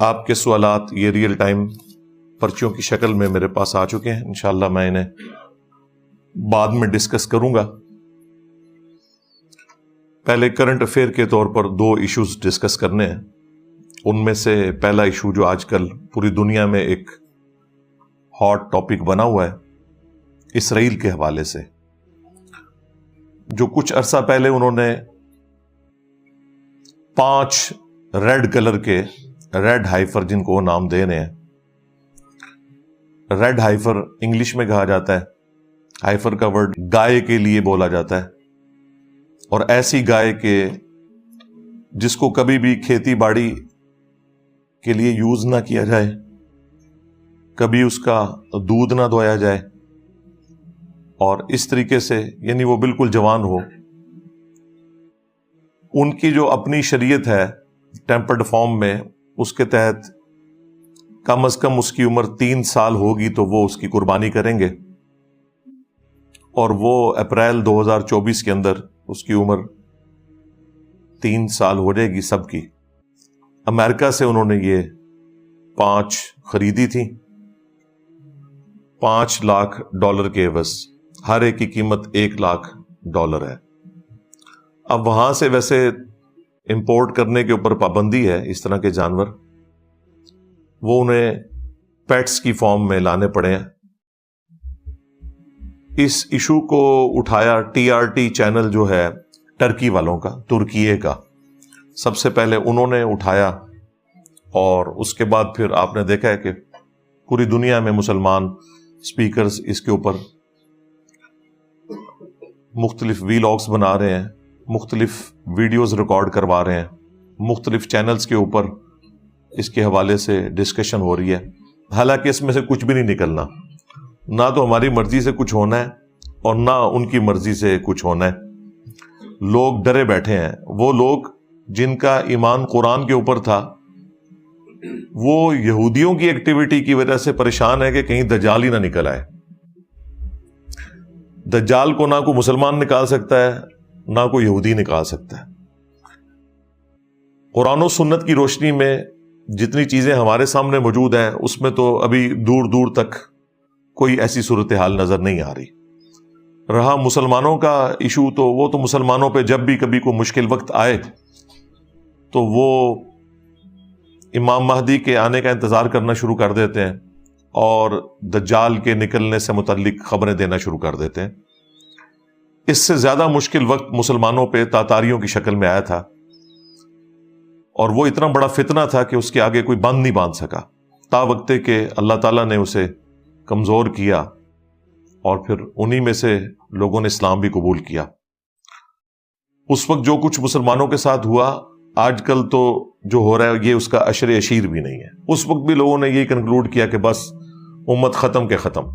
آپ کے سوالات یہ ریئل ٹائم پرچیوں کی شکل میں میرے پاس آ چکے ہیں. انشاءاللہ میں انہیں بعد میں ڈسکس کروں گا. پہلے کرنٹ افیئر کے طور پر 2 ایشوز ڈسکس کرنے ہیں. ان میں سے پہلا ایشو جو آج کل پوری دنیا میں ایک ہاٹ ٹاپک بنا ہوا ہے، اسرائیل کے حوالے سے. جو کچھ عرصہ پہلے انہوں نے 5 ریڈ کلر کے ریڈ ہائفر، جن کو وہ نام دے رہے ہیں، ریڈ ہائفر انگلش میں کہا جاتا ہے. ہائفر کا ورڈ گائے کے لیے بولا جاتا ہے، اور ایسی گائے کہ جس کو کبھی بھی کھیتی باڑی کے لیے یوز نہ کیا جائے، کبھی اس کا دودھ نہ دھویا جائے، اور اس طریقے سے یعنی وہ بالکل جوان ہو. ان کی جو اپنی شریعت ہے ٹیمپرڈ فارم میں، اس کے تحت کم از کم اس کی عمر 3 سال ہوگی تو وہ اس کی قربانی کریں گے، اور وہ اپریل 2024 کے اندر اس کی عمر 3 سال ہو جائے گی سب کی. امریکہ سے انہوں نے یہ 5 خریدی تھی $5 لاکھ کے عوض. ہر ایک کی قیمت $1 لاکھ ہے. اب وہاں سے ویسے امپورٹ کرنے کے اوپر پابندی ہے اس طرح کے جانور، وہ انہیں پیٹس کی فارم میں لانے پڑے ہیں. اس ایشو کو اٹھایا TRT چینل جو ہے ٹرکی والوں کا، ترکیے کا، سب سے پہلے انہوں نے اٹھایا. اور اس کے بعد پھر آپ نے دیکھا ہے کہ پوری دنیا میں مسلمان سپیکرز اس کے اوپر مختلف ویلاگز بنا رہے ہیں، مختلف ویڈیوز ریکارڈ کروا رہے ہیں، مختلف چینلز کے اوپر اس کے حوالے سے ڈسکشن ہو رہی ہے. حالانکہ اس میں سے کچھ بھی نہیں نکلنا، نہ تو ہماری مرضی سے کچھ ہونا ہے اور نہ ان کی مرضی سے کچھ ہونا ہے. لوگ ڈرے بیٹھے ہیں. وہ لوگ جن کا ایمان قرآن کے اوپر تھا، وہ یہودیوں کی ایکٹیویٹی کی وجہ سے پریشان ہے کہ کہیں دجال ہی نہ نکل آئے. دجال کو نہ کوئی مسلمان نکال سکتا ہے، نہ کوئی یہودی نکال سکتا ہے. قرآن و سنت کی روشنی میں جتنی چیزیں ہمارے سامنے موجود ہیں، اس میں تو ابھی دور دور تک کوئی ایسی صورتحال نظر نہیں آ رہی. رہا مسلمانوں کا ایشو، تو وہ تو مسلمانوں پہ جب بھی کبھی کوئی مشکل وقت آئے تو وہ امام مہدی کے آنے کا انتظار کرنا شروع کر دیتے ہیں اور دجال کے نکلنے سے متعلق خبریں دینا شروع کر دیتے ہیں. اس سے زیادہ مشکل وقت مسلمانوں پہ تاتاریوں کی شکل میں آیا تھا، اور وہ اتنا بڑا فتنہ تھا کہ اس کے آگے کوئی بند نہیں باندھ سکا، تا وقت کہ اللہ تعالیٰ نے اسے کمزور کیا، اور پھر انہی میں سے لوگوں نے اسلام بھی قبول کیا. اس وقت جو کچھ مسلمانوں کے ساتھ ہوا، آج کل تو جو ہو رہا ہے یہ اس کا عشر اشیر بھی نہیں ہے. اس وقت بھی لوگوں نے یہی کنکلوڈ کیا کہ بس امت ختم کے ختم.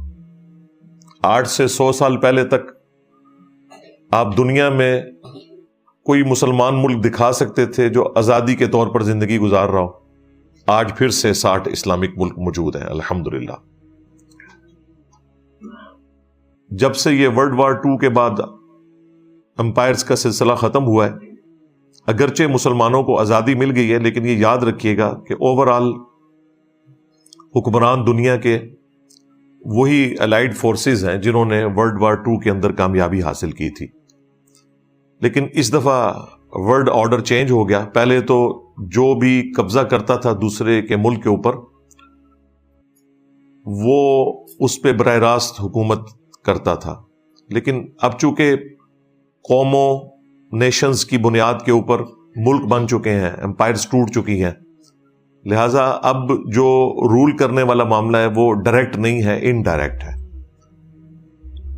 8 سے 100 سال پہلے تک آپ دنیا میں کوئی مسلمان ملک دکھا سکتے تھے جو آزادی کے طور پر زندگی گزار رہا ہو. آج پھر سے 60 اسلامک ملک موجود ہیں الحمدللہ. جب سے یہ ورلڈ وار 2 کے بعد امپائرز کا سلسلہ ختم ہوا ہے، اگرچہ مسلمانوں کو آزادی مل گئی ہے، لیکن یہ یاد رکھیے گا کہ اوورآل حکمران دنیا کے وہی الائیڈ فورسز ہیں جنہوں نے ورلڈ وار 2 کے اندر کامیابی حاصل کی تھی. لیکن اس دفعہ ورلڈ آرڈر چینج ہو گیا. پہلے تو جو بھی قبضہ کرتا تھا دوسرے کے ملک کے اوپر، وہ اس پہ براہ راست حکومت کرتا تھا. لیکن اب چونکہ قوموں، نیشنز کی بنیاد کے اوپر ملک بن چکے ہیں، امپائرز ٹوٹ چکی ہیں، لہٰذا اب جو رول کرنے والا معاملہ ہے وہ ڈائریکٹ نہیں ہے، انڈائریکٹ ہے.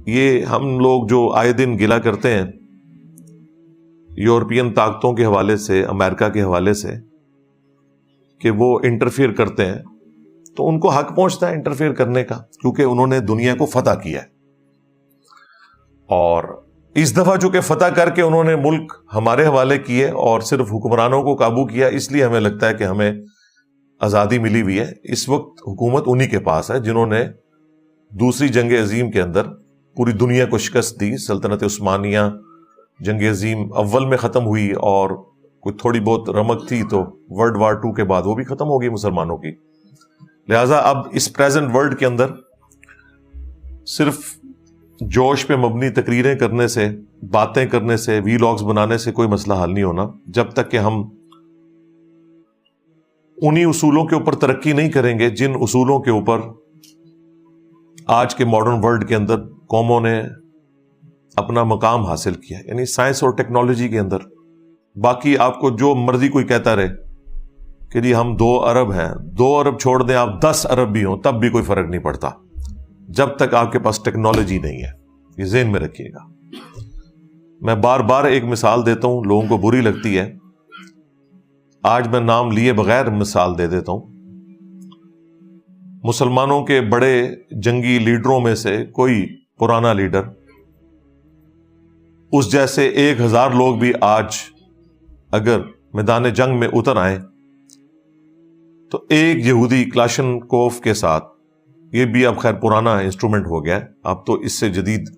یہ ہم لوگ جو آئے دن گلہ کرتے ہیں یورپین طاقتوں کے حوالے سے، امریکہ کے حوالے سے، کہ وہ انٹرفیئر کرتے ہیں، تو ان کو حق پہنچتا ہے انٹرفیئر کرنے کا، کیونکہ انہوں نے دنیا کو فتح کیا ہے. اور اس دفعہ چونکہ فتح کر کے انہوں نے ملک ہمارے حوالے کیے اور صرف حکمرانوں کو قابو کیا، اس لیے ہمیں لگتا ہے کہ ہمیں آزادی ملی ہوئی ہے. اس وقت حکومت انہی کے پاس ہے جنہوں نے دوسری جنگ عظیم کے اندر پوری دنیا کو شکست دی. سلطنت عثمانیہ جنگ عظیم اول میں ختم ہوئی اور کوئی تھوڑی بہت رمق تھی تو ورلڈ وار 2 کے بعد وہ بھی ختم ہوگی مسلمانوں کی. لہذا اب اس پریزنٹ ورلڈ کے اندر صرف جوش پہ مبنی تقریریں کرنے سے، باتیں کرنے سے، وی لاگز بنانے سے کوئی مسئلہ حل نہیں ہونا جب تک کہ ہم انہی اصولوں کے اوپر ترقی نہیں کریں گے جن اصولوں کے اوپر آج کے ماڈرن ورلڈ کے اندر قوموں نے اپنا مقام حاصل کیا، یعنی سائنس اور ٹیکنالوجی کے اندر. باقی آپ کو جو مرضی کوئی کہتا رہے کہ جی ہم 2 ارب ہیں، 2 ارب چھوڑ دیں آپ 10 ارب بھی ہوں تب بھی کوئی فرق نہیں پڑتا جب تک آپ کے پاس ٹیکنالوجی نہیں ہے. یہ ذہن میں رکھیے گا. میں بار بار ایک مثال دیتا ہوں، لوگوں کو بری لگتی ہے، آج میں نام لیے بغیر مثال دے دیتا ہوں. مسلمانوں کے بڑے جنگی لیڈروں میں سے کوئی پرانا لیڈر، اس جیسے 1000 لوگ بھی آج اگر میدان جنگ میں اتر آئیں تو ایک یہودی کلاشن کوف کے ساتھ، یہ بھی اب خیر پرانا انسٹرومنٹ ہو گیا ہے، اب تو اس سے جدید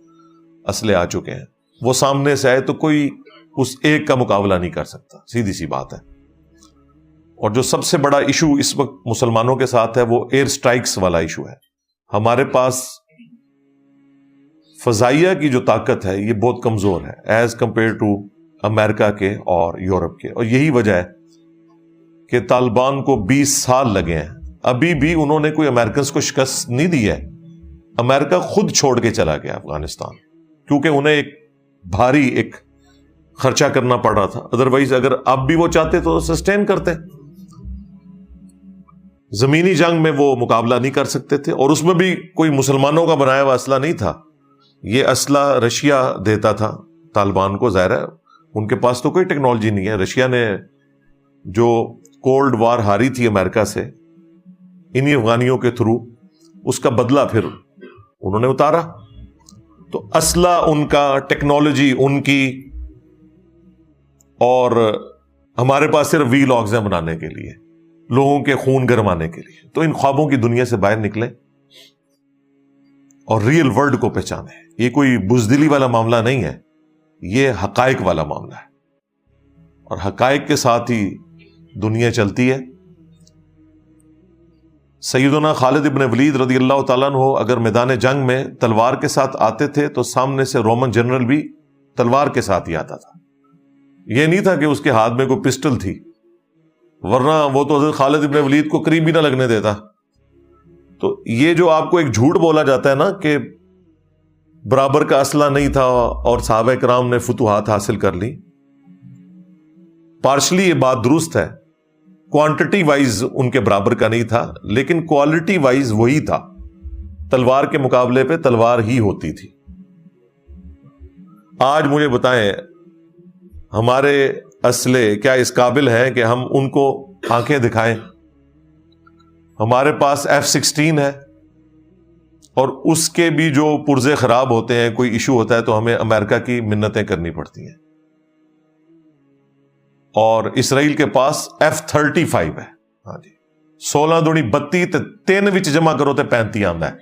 اسلحے آ چکے ہیں، وہ سامنے سے آئے تو کوئی اس ایک کا مقابلہ نہیں کر سکتا، سیدھی سی بات ہے. اور جو سب سے بڑا ایشو اس وقت مسلمانوں کے ساتھ ہے وہ ایئر سٹرائکس والا ایشو ہے. ہمارے پاس فضائیہ کی جو طاقت ہے یہ بہت کمزور ہے ایز کمپیئر ٹو امریکہ کے اور یورپ کے، اور یہی وجہ ہے کہ طالبان کو 20 سال لگے ہیں، ابھی بھی انہوں نے کوئی امریکنز کو شکست نہیں دی ہے. امریکہ خود چھوڑ کے چلا گیا افغانستان کیونکہ انہیں ایک بھاری ایک خرچہ کرنا پڑ رہا تھا، ادروائز اگر اب بھی وہ چاہتے تو سسٹین کرتے. زمینی جنگ میں وہ مقابلہ نہیں کر سکتے تھے، اور اس میں بھی کوئی مسلمانوں کا بنایا ہوا اسلحہ نہیں تھا، یہ اسلحہ رشیا دیتا تھا طالبان کو. ظاہر ہے ان کے پاس تو کوئی ٹیکنالوجی نہیں ہے. رشیا نے جو کولڈ وار ہاری تھی امریکہ سے انہی افغانیوں کے تھرو، اس کا بدلہ پھر انہوں نے اتارا. تو اسلحہ ان کا، ٹیکنالوجی ان کی، اور ہمارے پاس صرف وی لاگز ہیں بنانے کے لیے، لوگوں کے خون گرمانے کے لیے. تو ان خوابوں کی دنیا سے باہر نکلیں اور ریئل ورلڈ کو پہچانیں. یہ کوئی بزدلی والا معاملہ نہیں ہے، یہ حقائق والا معاملہ ہے، اور حقائق کے ساتھ ہی دنیا چلتی ہے. سیدنا خالد ابن ولید رضی اللہ تعالیٰ عنہ اگر میدان جنگ میں تلوار کے ساتھ آتے تھے تو سامنے سے رومن جنرل بھی تلوار کے ساتھ ہی آتا تھا. یہ نہیں تھا کہ اس کے ہاتھ میں کوئی پسٹل تھی، ورنہ وہ تو حضرت خالد ابن ولید کو قریب بھی نہ لگنے دیتا. تو یہ جو آپ کو ایک جھوٹ بولا جاتا ہے نا کہ برابر کا اسلحہ نہیں تھا اور صحابہ کرام نے فتوحات حاصل کر لی، پارشلی یہ بات درست ہے. کوانٹٹی وائز ان کے برابر کا نہیں تھا، لیکن کوالٹی وائز وہی تھا. تلوار کے مقابلے پہ تلوار ہی ہوتی تھی. آج مجھے بتائیں ہمارے اسلحے کیا اس قابل ہیں کہ ہم ان کو آنکھیں دکھائیں؟ ہمارے پاس F-16 ہے، اور اس کے بھی جو پرزے خراب ہوتے ہیں، کوئی ایشو ہوتا ہے تو ہمیں امریکہ کی منتیں کرنی پڑتی ہیں. اور اسرائیل کے پاس F-35 ہے. ہاں جی، 16 دونی 32 تے 3 وچ جمع کرو تے 35 آندا ہے.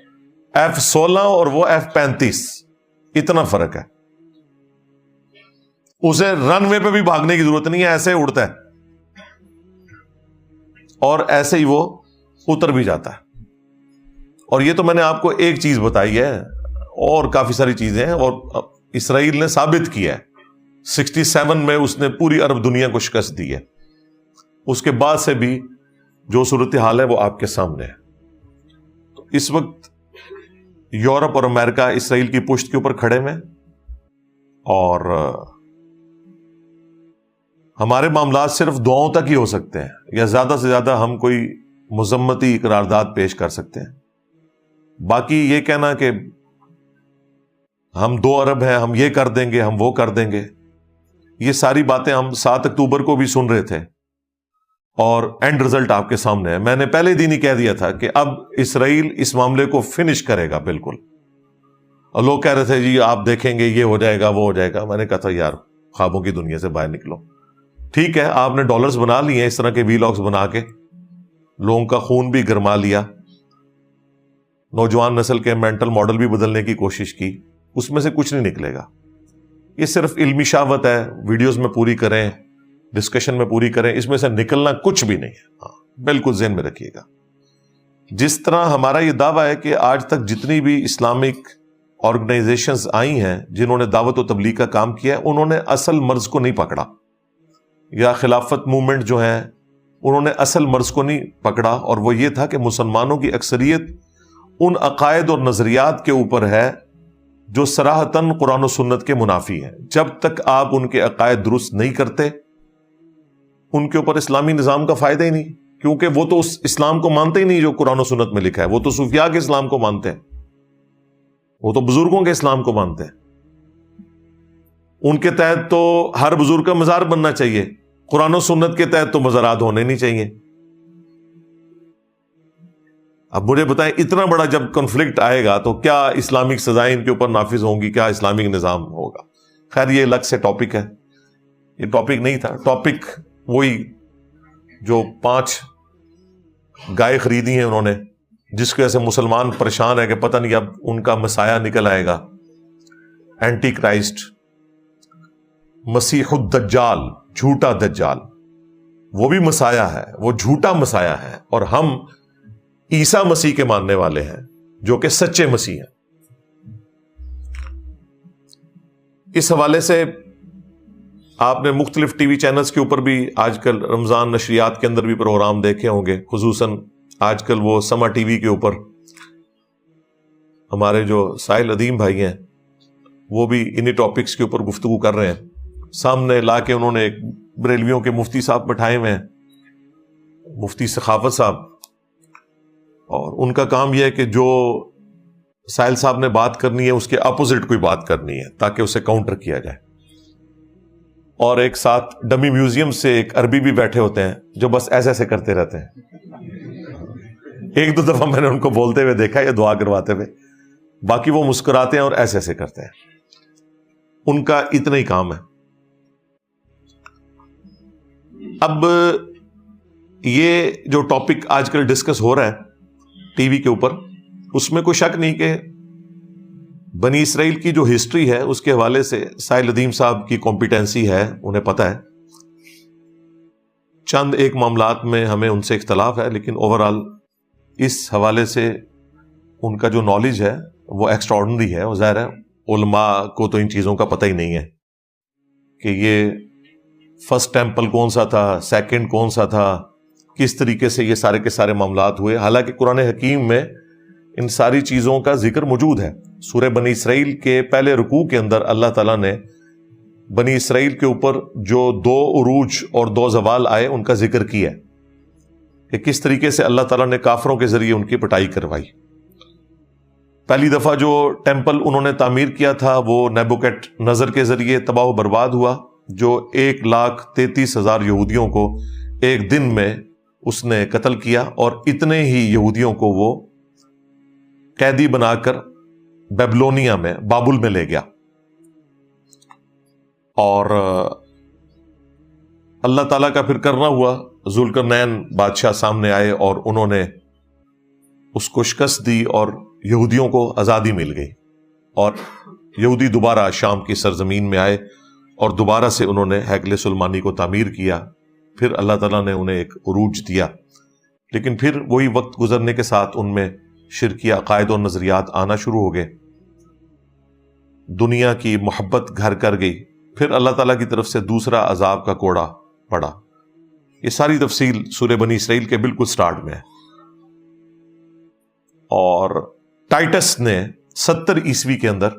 F-16 اور وہ F-35، اتنا فرق ہے. اسے رن وے پہ بھی بھاگنے کی ضرورت نہیں ہے، ایسے ہی اڑتا ہے اور ایسے ہی وہ اتر بھی جاتا ہے. اور یہ تو میں نے آپ کو ایک چیز بتائی ہے، اور کافی ساری چیزیں ہیں، اور اسرائیل نے ثابت کیا ہے. 67 میں اس نے پوری عرب دنیا کو شکست دی ہے. اس کے بعد سے بھی جو صورتحال ہے وہ آپ کے سامنے ہے. تو اس وقت یورپ اور امریکہ اسرائیل کی پشت کے اوپر کھڑے ہوئے، اور ہمارے معاملات صرف دعاؤں تک ہی ہو سکتے ہیں، یا زیادہ سے زیادہ ہم کوئی مذمتی قرارداد پیش کر سکتے ہیں. باقی یہ کہنا کہ ہم 2 ارب ہیں، ہم یہ کر دیں گے، ہم وہ کر دیں گے، یہ ساری باتیں ہم 7 اکتوبر کو بھی سن رہے تھے، اور اینڈ رزلٹ آپ کے سامنے ہے. میں نے پہلے دن ہی کہہ دیا تھا کہ اب اسرائیل اس معاملے کو فنش کرے گا بالکل. اور لوگ کہہ رہے تھے جی آپ دیکھیں گے یہ ہو جائے گا، وہ ہو جائے گا. میں نے کہا تھا یار خوابوں کی دنیا سے باہر نکلو. ٹھیک ہے آپ نے ڈالرز بنا لیے ہیں اس طرح کے وی لاگز بنا کے، لوگوں کا خون بھی گرما لیا، نوجوان نسل کے مینٹل ماڈل بھی بدلنے کی کوشش کی، اس میں سے کچھ نہیں نکلے گا. یہ صرف علمی شہوت ہے، ویڈیوز میں پوری کریں، ڈسکشن میں پوری کریں، اس میں سے نکلنا کچھ بھی نہیں ہے. ہاں بالکل ذہن میں رکھیے گا. جس طرح ہمارا یہ دعویٰ ہے کہ آج تک جتنی بھی اسلامک آرگنائزیشنز آئی ہیں جنہوں نے دعوت و تبلیغ کا کام کیا ہے، انہوں نے اصل مرض کو نہیں پکڑا، یا خلافت موومنٹ جو ہے انہوں نے اصل مرض کو نہیں پکڑا، اور وہ یہ تھا کہ مسلمانوں کی اکثریت ان عقائد اور نظریات کے اوپر ہے جو صراحتاً قرآن و سنت کے منافی ہیں. جب تک آپ ان کے عقائد درست نہیں کرتے ان کے اوپر اسلامی نظام کا فائدہ ہی نہیں، کیونکہ وہ تو اس اسلام کو مانتے ہی نہیں جو قرآن و سنت میں لکھا ہے. وہ تو صوفیاء کے اسلام کو مانتے ہیں، وہ تو بزرگوں کے اسلام کو مانتے ہیں. ان کے تحت تو ہر بزرگ کا مزار بننا چاہیے، قرآن و سنت کے تحت تو مزارات ہونے نہیں چاہیے. اب مجھے بتائیں اتنا بڑا جب کنفلکٹ آئے گا تو کیا اسلامک سزائیں ان کے اوپر نافذ ہوں گی، کیا اسلامک نظام ہوگا؟ خیر یہ الگ سے ٹاپک ہے، یہ ٹاپک نہیں تھا. ٹاپک وہی جو 5 گائے خریدی ہیں انہوں نے، جس کی وجہ سے مسلمان پریشان ہے کہ پتہ نہیں اب ان کا مسایہ نکل آئے گا، اینٹی کرائسٹ، مسیح الدجال، جھوٹا دجال. وہ بھی مسایہ ہے، وہ جھوٹا مسایہ ہے، اور ہم عیسیٰ مسیح کے ماننے والے ہیں جو کہ سچے مسیح ہیں. اس حوالے سے آپ نے مختلف ٹی وی چینلز کے اوپر بھی آج کل رمضان نشریات کے اندر بھی پروگرام دیکھے ہوں گے، خصوصاً آج کل وہ سما ٹی وی کے اوپر ہمارے جو ساحل ادیم بھائی ہیں وہ بھی انہی ٹاپکس کے اوپر گفتگو کر رہے ہیں. سامنے لا کے انہوں نے ایک بریلویوں کے مفتی صاحب بٹھائے ہوئے ہیں، مفتی سخاوت صاحب، اور ان کا کام یہ ہے کہ جو ساحل صاحب نے بات کرنی ہے اس کے اپوزٹ کوئی بات کرنی ہے تاکہ اسے کاؤنٹر کیا جائے. اور ایک ساتھ ڈمی میوزیم سے ایک عربی بھی بیٹھے ہوتے ہیں جو بس ایسے ایسے کرتے رہتے ہیں. ایک دو دفعہ میں نے ان کو بولتے ہوئے دیکھا یا دعا کرواتے ہوئے، باقی وہ مسکراتے ہیں اور ایسے ایسے کرتے ہیں. ان کا اتنا ہی کام ہے. اب یہ جو ٹاپک آج کل ڈسکس ہو رہا ہے ٹی وی کے اوپر، اس میں کوئی شک نہیں کہ بنی اسرائیل کی جو ہسٹری ہے اس کے حوالے سے ساحل ادیم صاحب کی کمپیٹنسی ہے، انہیں پتہ ہے. چند ایک معاملات میں ہمیں ان سے اختلاف ہے، لیکن اوورآل اس حوالے سے ان کا جو نالج ہے وہ ایکسٹراڈنری ہے. اور ظاہر ہے علماء کو تو ان چیزوں کا پتہ ہی نہیں ہے کہ یہ فرسٹ ٹیمپل کون سا تھا، سیکنڈ کون سا تھا، کس طریقے سے یہ سارے کے سارے معاملات ہوئے. حالانکہ قرآن حکیم میں ان ساری چیزوں کا ذکر موجود ہے. سورہ بنی اسرائیل کے پہلے رکوع کے اندر اللہ تعالیٰ نے بنی اسرائیل کے اوپر جو 2 عروج اور 2 زوال آئے ان کا ذکر کیا ہے کہ کس طریقے سے اللہ تعالیٰ نے کافروں کے ذریعے ان کی پٹائی کروائی. پہلی دفعہ جو ٹیمپل انہوں نے تعمیر کیا تھا وہ نیبوکیڈ نظر کے ذریعے تباہ و برباد ہوا، جو 1,33,000 یہودیوں کو ایک دن میں اس نے قتل کیا، اور اتنے ہی یہودیوں کو وہ قیدی بنا کر بیبلونیا میں، بابل میں لے گیا. اور اللہ تعالیٰ کا پھر کرنا ہوا، ذوالقرنین بادشاہ سامنے آئے اور انہوں نے اس کو شکست دی اور یہودیوں کو آزادی مل گئی، اور یہودی دوبارہ شام کی سرزمین میں آئے اور دوبارہ سے انہوں نے ہیکل سلیمانی کو تعمیر کیا. پھر اللہ تعالیٰ نے انہیں ایک عروج دیا، لیکن پھر وہی وقت گزرنے کے ساتھ ان میں شرکی عقائد اور نظریات آنا شروع ہو گئے، دنیا کی محبت گھر کر گئی. پھر اللہ تعالیٰ کی طرف سے دوسرا عذاب کا کوڑا پڑا. یہ ساری تفصیل سورہ بنی اسرائیل کے بالکل سٹارٹ میں ہے. اور ٹائٹس نے 70 عیسوی کے اندر،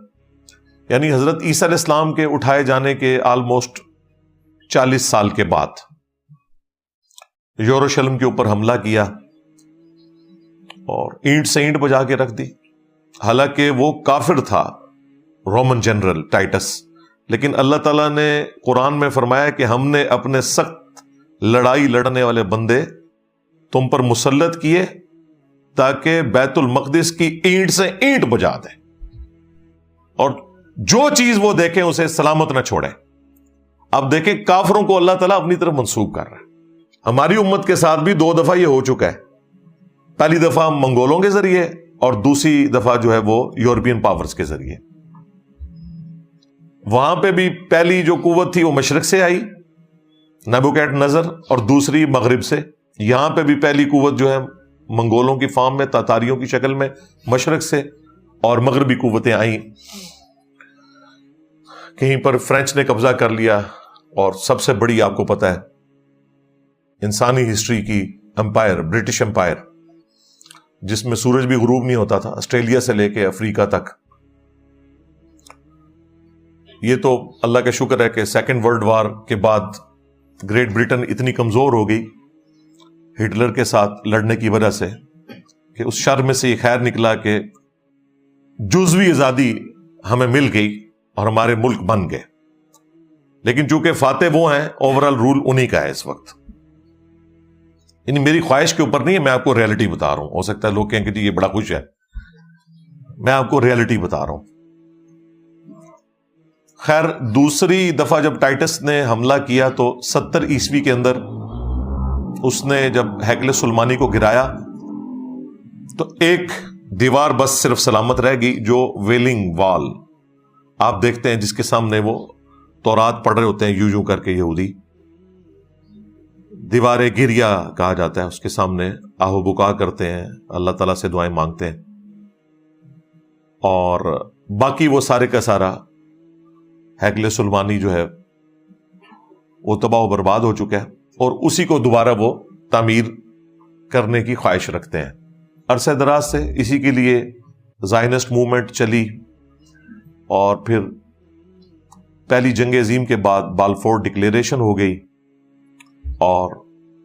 یعنی حضرت عیسیٰ علیہ السلام کے اٹھائے جانے کے آلموسٹ 40 سال کے بعد یروشلم کے اوپر حملہ کیا اور اینٹ سے اینٹ بجا کے رکھ دی. حالانکہ وہ کافر تھا رومن جنرل ٹائٹس، لیکن اللہ تعالیٰ نے قرآن میں فرمایا کہ ہم نے اپنے سخت لڑائی لڑنے والے بندے تم پر مسلط کیے تاکہ بیت المقدس کی اینٹ سے اینٹ بجا دیں، اور جو چیز وہ دیکھیں اسے سلامت نہ چھوڑیں. اب دیکھیں کافروں کو اللہ تعالیٰ اپنی طرف منسوب کر رہا ہے. ہماری امت کے ساتھ بھی 2 دفعہ یہ ہو چکا ہے. پہلی دفعہ منگولوں کے ذریعے اور دوسری دفعہ جو ہے وہ یورپین پاورز کے ذریعے. وہاں پہ بھی پہلی جو قوت تھی وہ مشرق سے آئی نیبوکیڈ نظر، اور دوسری مغرب سے. یہاں پہ بھی پہلی قوت جو ہے منگولوں کی فارم میں تاتاریوں کی شکل میں مشرق سے، اور مغربی قوتیں آئیں. کہیں پر فرینچ نے قبضہ کر لیا، اور سب سے بڑی آپ کو پتہ ہے انسانی ہسٹری کی امپائر، برٹش امپائر، جس میں سورج بھی غروب نہیں ہوتا تھا، آسٹریلیا سے لے کے افریقہ تک. یہ تو اللہ کا شکر ہے کہ سیکنڈ ورلڈ وار کے بعد گریٹ برٹن اتنی کمزور ہو گئی ہٹلر کے ساتھ لڑنے کی وجہ سے کہ اس شر میں سے یہ خیر نکلا کہ جزوی آزادی ہمیں مل گئی اور ہمارے ملک بن گئے. لیکن چونکہ فاتح وہ ہیں، اوورال رول انہی کا ہے اس وقت. یعنی میری خواہش کے اوپر نہیں ہے، میں آپ کو ریئلٹی بتا رہا ہوں. ہو سکتا ہے لوگ کہیں کہ جی یہ بڑا خوش ہے، میں آپ کو ریئلٹی بتا رہا ہوں. خیر، دوسری دفعہ جب ٹائٹس نے حملہ کیا تو 70 عیسوی کے اندر اس نے جب ہیکل سلیمانی کو گرایا تو ایک دیوار بس صرف سلامت رہ گئی، جو ویلنگ وال آپ دیکھتے ہیں جس کے سامنے وہ تورات پڑھ رہے ہوتے ہیں یوں کر کے یہودی. دیوار گریا کہا جاتا ہے، اس کے سامنے آہو بکا کرتے ہیں، اللہ تعالیٰ سے دعائیں مانگتے ہیں. اور باقی وہ سارے کا سارا ہیکل سلیمانی جو ہے وہ تباہ و برباد ہو چکا ہے، اور اسی کو دوبارہ وہ تعمیر کرنے کی خواہش رکھتے ہیں. عرصہ دراز سے اسی کے لیے زائنسٹ موومنٹ چلی، اور پھر پہلی جنگ عظیم کے بعد بالفور ڈکلیریشن ہو گئی، اور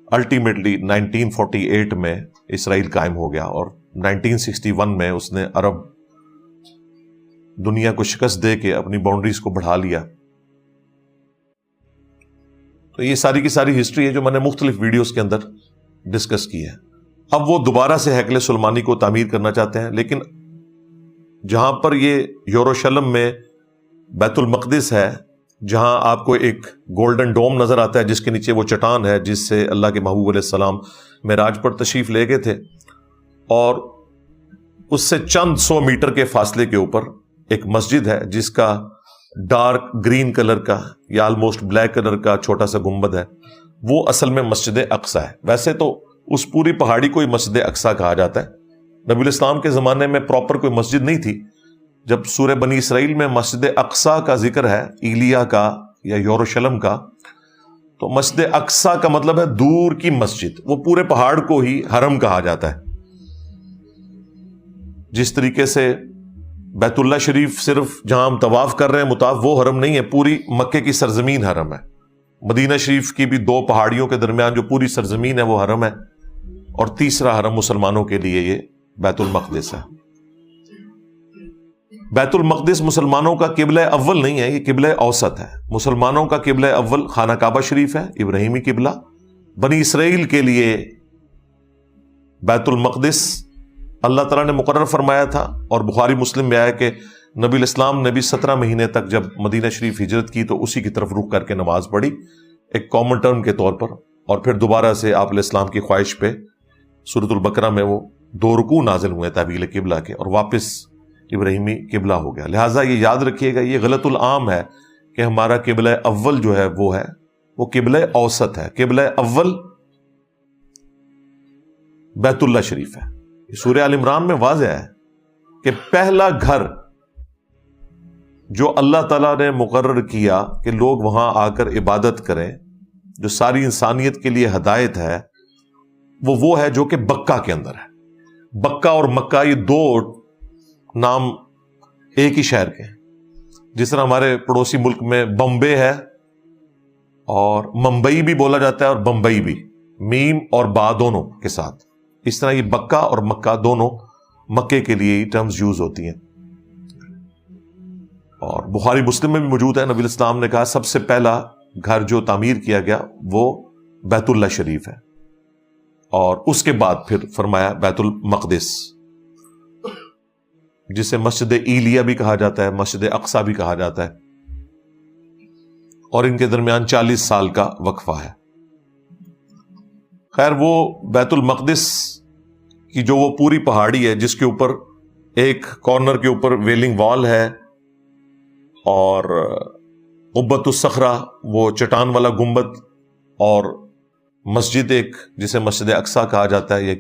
الٹیمیٹلی 1948 میں اسرائیل قائم ہو گیا، اور 1961 میں اس نے عرب دنیا کو شکست دے کے اپنی باؤنڈریز کو بڑھا لیا. تو یہ ساری کی ساری ہسٹری ہے جو میں نے مختلف ویڈیوز کے اندر ڈسکس کی ہے. اب وہ دوبارہ سے ہیکل سلیمانی کو تعمیر کرنا چاہتے ہیں، لیکن جہاں پر یہ یروشلم میں بیت المقدس ہے، جہاں آپ کو ایک گولڈن ڈوم نظر آتا ہے جس کے نیچے وہ چٹان ہے جس سے اللہ کے محبوب علیہ السلام معراج پر تشریف لے گئے تھے، اور اس سے چند 100 میٹر کے فاصلے کے اوپر ایک مسجد ہے جس کا ڈارک گرین کلر کا یا آلموسٹ بلیک کلر کا چھوٹا سا گنبد ہے. وہ اصل میں مسجد اقصی ہے. ویسے تو اس پوری پہاڑی کو ہی مسجد اقصی کہا جاتا ہے. نبی الاسلام کے زمانے میں پراپر کوئی مسجد نہیں تھی. جب سورہ بنی اسرائیل میں مسجد اقصی کا ذکر ہے، ایلیا کا یا یروشلم کا، تو مسجد اقصی کا مطلب ہے دور کی مسجد. وہ پورے پہاڑ کو ہی حرم کہا جاتا ہے. جس طریقے سے بیت اللہ شریف صرف جہاں ہم طواف کر رہے ہیں مطاف، وہ حرم نہیں ہے، پوری مکے کی سرزمین حرم ہے. مدینہ شریف کی بھی 2 پہاڑیوں کے درمیان جو پوری سرزمین ہے وہ حرم ہے، اور تیسرا حرم مسلمانوں کے لیے یہ بیت المقدس ہے. بیت المقدس مسلمانوں کا قبلہ اول نہیں ہے، یہ قبلہ اوسط ہے. مسلمانوں کا قبلہ اول خانہ کعبہ شریف ہے، ابراہیمی قبلہ. بنی اسرائیل کے لیے بیت المقدس اللہ تعالیٰ نے مقرر فرمایا تھا، اور بخاری مسلم میں آیا کہ نبی الاسلام نے بھی 17 مہینے تک جب مدینہ شریف ہجرت کی تو اسی کی طرف رخ کر کے نماز پڑھی ایک کامن ٹرم کے طور پر، اور پھر دوبارہ سے آپ علیہ السلام کی خواہش پہ سورۃ البقرہ میں وہ 2 رکوع نازل ہوئے تحویل قبلہ کے، اور واپس ابراہیمی قبلہ ہو گیا. لہٰذا یہ یاد رکھیے گا، یہ غلط العام ہے کہ ہمارا قبلہ اول جو ہے وہ قبلہ اوسط ہے. قبلہ اول بیت اللہ شریف ہے. سورہ آل عمران میں واضح ہے کہ پہلا گھر جو اللہ تعالیٰ نے مقرر کیا کہ لوگ وہاں آ کر عبادت کریں، جو ساری انسانیت کے لیے ہدایت ہے، وہ ہے جو کہ بکہ کے اندر ہے. بکہ اور مکہ یہ 2 نام ایک ہی شہر کے ہیں. جس طرح ہمارے پڑوسی ملک میں بمبے ہے، اور ممبئی بھی بولا جاتا ہے، اور بمبئی بھی میم اور با دونوں کے ساتھ. اس طرح یہ بکہ اور مکہ دونوں مکے کے لیے یہ ٹرمز یوز ہوتی ہیں. اور بخاری مسلم میں بھی موجود ہے، نبی الاسلام نے کہا سب سے پہلا گھر جو تعمیر کیا گیا وہ بیت اللہ شریف ہے، اور اس کے بعد پھر فرمایا بیت المقدس، جسے مسجد ایلیا بھی کہا جاتا ہے، مسجد اقصی بھی کہا جاتا ہے، اور ان کے درمیان 40 سال کا وقفہ ہے. خیر، وہ بیت المقدس کی جو وہ پوری پہاڑی ہے جس کے اوپر ایک کارنر کے اوپر ویلنگ وال ہے، اور قبۃ الصخرہ وہ چٹان والا گنبد اور مسجد ایک جسے مسجد اقصیٰ کہا جاتا ہے، یہ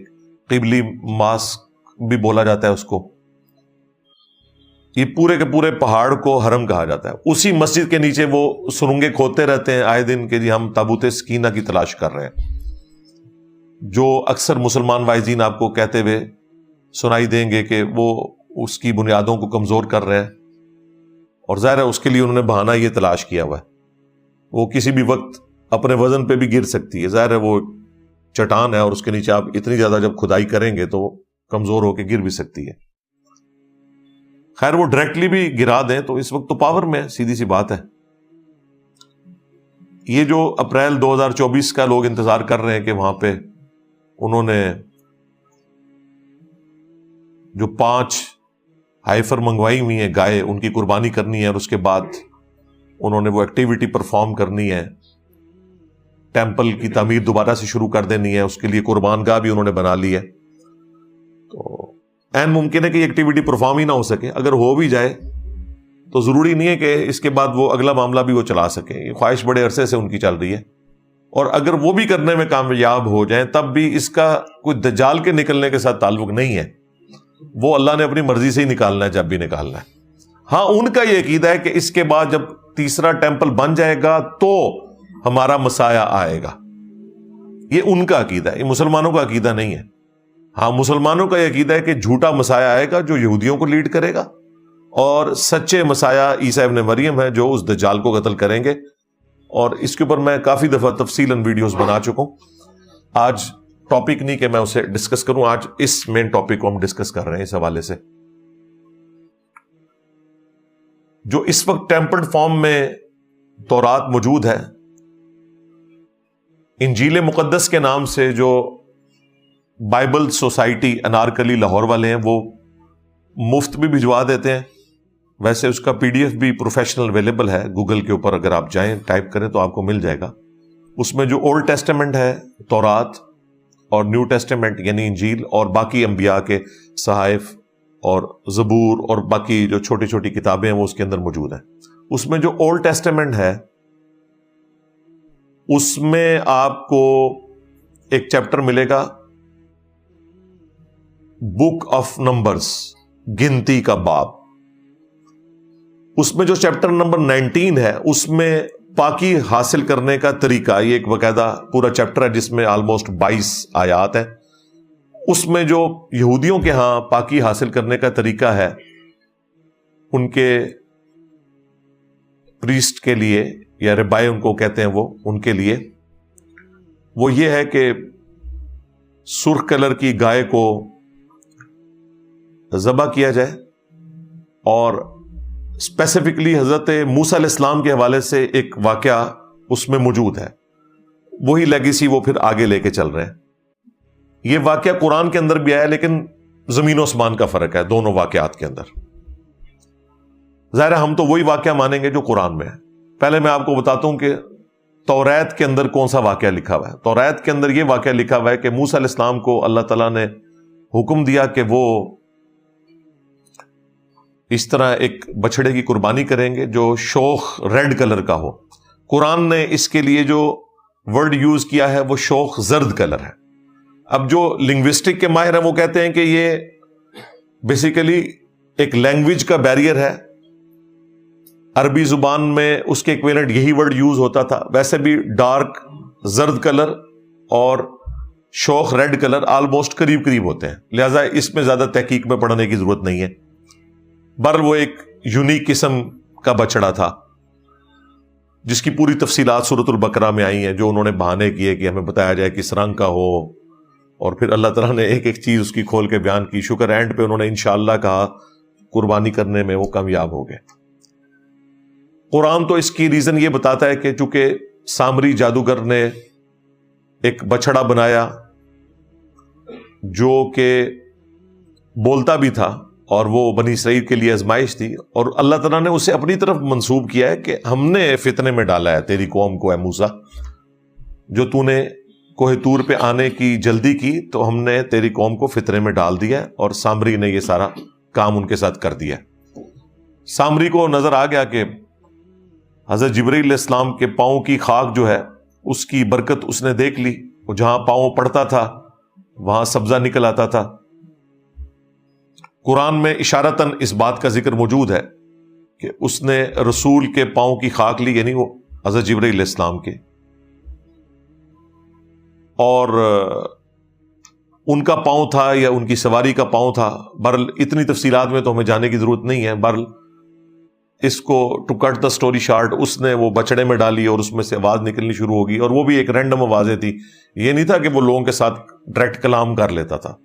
قبلی ماسک بھی بولا جاتا ہے اس کو، یہ پورے کے پورے پہاڑ کو حرم کہا جاتا ہے. اسی مسجد کے نیچے وہ سرنگیں کھودتے رہتے ہیں آئے دن کہ جی ہم تابوت سکینہ کی تلاش کر رہے ہیں، جو اکثر مسلمان واعظین آپ کو کہتے ہوئے سنائی دیں گے کہ وہ اس کی بنیادوں کو کمزور کر رہے ہیں، اور ظاہر ہے اس کے لیے انہوں نے بہانہ یہ تلاش کیا ہوا ہے. وہ کسی بھی وقت اپنے وزن پہ بھی گر سکتی ہے، ظاہر ہے وہ چٹان ہے اور اس کے نیچے آپ اتنی زیادہ جب کھدائی کریں گے تو وہ کمزور ہو کے گر بھی سکتی ہے. خیر وہ ڈائریکٹلی بھی گرا دیں تو اس وقت تو پاور میں سیدھی سی بات ہے. یہ جو اپریل 2024 کا لوگ انتظار کر رہے ہیں کہ وہاں پہ انہوں نے جو 5 ہائفر منگوائی ہوئی ہیں گائے، ان کی قربانی کرنی ہے، اور اس کے بعد انہوں نے وہ ایکٹیویٹی پرفارم کرنی ہے، ٹیمپل کی تعمیر دوبارہ سے شروع کر دینی ہے، اس کے لیے قربان گاہ بھی انہوں نے بنا لی ہے. تو این ممکن ہے کہ یہ ایکٹیویٹی پرفارم ہی نہ ہو سکے. اگر ہو بھی جائے تو ضروری نہیں ہے کہ اس کے بعد وہ اگلا معاملہ بھی وہ چلا سکیں. یہ خواہش بڑے عرصے سے ان کی چل رہی ہے، اور اگر وہ بھی کرنے میں کامیاب ہو جائیں تب بھی اس کا کوئی دجال کے نکلنے کے ساتھ تعلق نہیں ہے. وہ اللہ نے اپنی مرضی سے ہی نکالنا ہے جب بھی نکالنا ہے. ہاں ان کا یہ عقیدہ ہے کہ اس کے بعد جب تیسرا ٹیمپل بن جائے گا تو ہمارا مسایہ آئے گا. یہ ان کا عقیدہ ہے، یہ مسلمانوں کا عقیدہ نہیں ہے. ہاں مسلمانوں کا یہ عقیدہ ہے کہ جھوٹا مسایہ آئے گا جو یہودیوں کو لیڈ کرے گا، اور سچے مسایہ عیسیٰ ابن مریم ہے جو اس دجال کو قتل کریں گے. اور اس کے اوپر میں کافی دفعہ تفصیلاً ویڈیوز بنا چکا ہوں. آج ٹاپک نہیں کہ میں اسے ڈسکس کروں، آج اس مین ٹاپک کو ہم ڈسکس کر رہے ہیں. اس حوالے سے جو اس وقت ٹیمپرڈ فارم میں تورات موجود ہے، انجیل مقدس کے نام سے جو بائبل سوسائٹی انارکلی لاہور والے ہیں وہ مفت بھی بھجوا دیتے ہیں. ویسے اس کا PDF بھی پروفیشنل اویلیبل ہے گوگل کے اوپر، اگر آپ جائیں ٹائپ کریں تو آپ کو مل جائے گا. اس میں جو اولڈ ٹیسٹیمنٹ ہے تورات، اور نیو ٹیسٹیمنٹ یعنی انجیل، اور باقی انبیاء کے صحائف اور زبور اور باقی جو چھوٹی چھوٹی کتابیں ہیں وہ اس کے اندر موجود ہیں. اس میں جو اولڈ ٹیسٹیمنٹ ہے اس میں آپ کو ایک چیپٹر ملے گا بک آف نمبرز، گنتی کا باب. اس میں جو چیپٹر نمبر 19 ہے اس میں پاکی حاصل کرنے کا طریقہ، یہ ایک باقاعدہ پورا چیپٹر ہے جس میں آلموسٹ 22 آیات ہیں. اس میں جو یہودیوں کے ہاں پاکی حاصل کرنے کا طریقہ ہے ان کے پریسٹ کے لیے، یا ربائی ان کو کہتے ہیں وہ، ان کے لیے وہ یہ ہے کہ سرخ کلر کی گائے کو ذبح کیا جائے، اور اسپیسیفکلی حضرت موسیٰ علیہ السلام کے حوالے سے ایک واقعہ اس میں موجود ہے. وہی لیگیسی وہ پھر آگے لے کے چل رہے ہیں. یہ واقعہ قرآن کے اندر بھی آیا، لیکن زمین و آسمان کا فرق ہے دونوں واقعات کے اندر. ظاہر ہم تو وہی واقعہ مانیں گے جو قرآن میں ہے. پہلے میں آپ کو بتاتا ہوں کہ توریت کے اندر کون سا واقعہ لکھا ہوا ہے. توریت کے اندر یہ واقعہ لکھا ہوا ہے کہ موسیٰ علیہ السلام کو اللہ تعالیٰ نے حکم دیا کہ وہ اس طرح ایک بچڑے کی قربانی کریں گے جو شوخ ریڈ کلر کا ہو. قرآن نے اس کے لیے جو ورڈ یوز کیا ہے وہ شوخ زرد کلر ہے. اب جو لنگوسٹک کے ماہر ہیں وہ کہتے ہیں کہ یہ بیسیکلی ایک لینگویج کا بیریئر ہے. عربی زبان میں اس کے ایکویلنٹ یہی ورڈ یوز ہوتا تھا. ویسے بھی ڈارک زرد کلر اور شوخ ریڈ کلر آلموسٹ قریب قریب ہوتے ہیں، لہٰذا اس میں زیادہ تحقیق میں پڑھنے کی ضرورت نہیں ہے. بہرحال وہ ایک یونیک قسم کا بچڑا تھا جس کی پوری تفصیلات سورۃ البقرہ میں آئی ہیں، جو انہوں نے بہانے کیے کہ ہمیں بتایا جائے کس رنگ کا ہو، اور پھر اللہ تعالیٰ نے ایک ایک چیز اس کی کھول کے بیان کی. شکر اینڈ پہ انہوں نے انشاءاللہ کہا، قربانی کرنے میں وہ کامیاب ہو گئے. قرآن تو اس کی ریزن یہ بتاتا ہے کہ چونکہ سامری جادوگر نے ایک بچڑا بنایا جو کہ بولتا بھی تھا، اور وہ بنی اسرائیل کے لیے آزمائش تھی، اور اللہ تعالیٰ نے اسے اپنی طرف منسوب کیا ہے کہ ہم نے فتنے میں ڈالا ہے تیری قوم کو، اے موسیٰ، جو تو نے کوہ طور پہ آنے کی جلدی کی تو ہم نے تیری قوم کو فتنے میں ڈال دیا ہے. اور سامری نے یہ سارا کام ان کے ساتھ کر دیا. سامری کو نظر آ گیا کہ حضرت جبرائیل علیہ السلام کے پاؤں کی خاک جو ہے اس کی برکت اس نے دیکھ لی، وہ جہاں پاؤں پڑتا تھا وہاں سبزہ نکل آتا تھا۔ قرآن میں اشارتاً اس بات کا ذکر موجود ہے کہ اس نے رسول کے پاؤں کی خاک لی، یعنی وہ حضرت جبرائیل علیہ السلام کے، اور ان کا پاؤں تھا یا ان کی سواری کا پاؤں تھا۔ بہرحال اتنی تفصیلات میں تو ہمیں جانے کی ضرورت نہیں ہے۔ بہرحال اس کو to cut the story short, اس نے وہ بچڑے میں ڈالی اور اس میں سے آواز نکلنی شروع ہوگی، اور وہ بھی ایک رینڈم آوازیں تھی۔ یہ نہیں تھا کہ وہ لوگوں کے ساتھ ڈائریکٹ کلام کر لیتا تھا،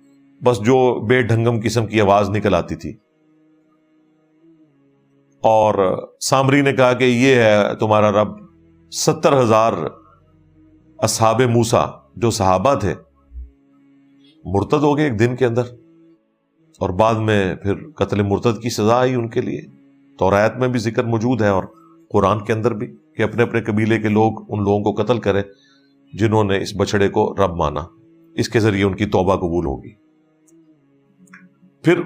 بس جو بے ڈھنگم قسم کی آواز نکل آتی تھی۔ اور سامری نے کہا کہ یہ ہے تمہارا رب۔ 70,000 اصحاب موسیٰ جو صحابہ تھے مرتد ہو گئے ایک دن کے اندر، اور بعد میں پھر قتل مرتد کی سزا آئی ان کے لیے۔ تورات میں بھی ذکر موجود ہے اور قرآن کے اندر بھی کہ اپنے اپنے قبیلے کے لوگ ان لوگوں کو قتل کریں جنہوں نے اس بچڑے کو رب مانا، اس کے ذریعے ان کی توبہ قبول ہوگی۔ پھر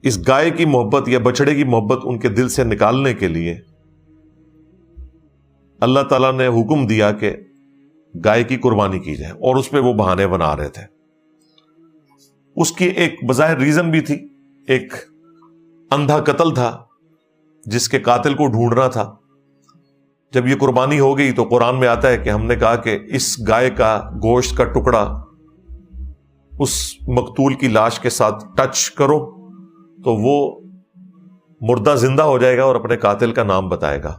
اس گائے کی محبت یا بچڑے کی محبت ان کے دل سے نکالنے کے لیے اللہ تعالیٰ نے حکم دیا کہ گائے کی قربانی کی جائے، اور اس پہ وہ بہانے بنا رہے تھے۔ اس کی ایک بظاہر ریزن بھی تھی، ایک اندھا قتل تھا جس کے قاتل کو ڈھونڈنا تھا۔ جب یہ قربانی ہو گئی تو قرآن میں آتا ہے کہ ہم نے کہا کہ اس گائے کا گوشت کا ٹکڑا اس مقتول کی لاش کے ساتھ ٹچ کرو تو وہ مردہ زندہ ہو جائے گا اور اپنے قاتل کا نام بتائے گا۔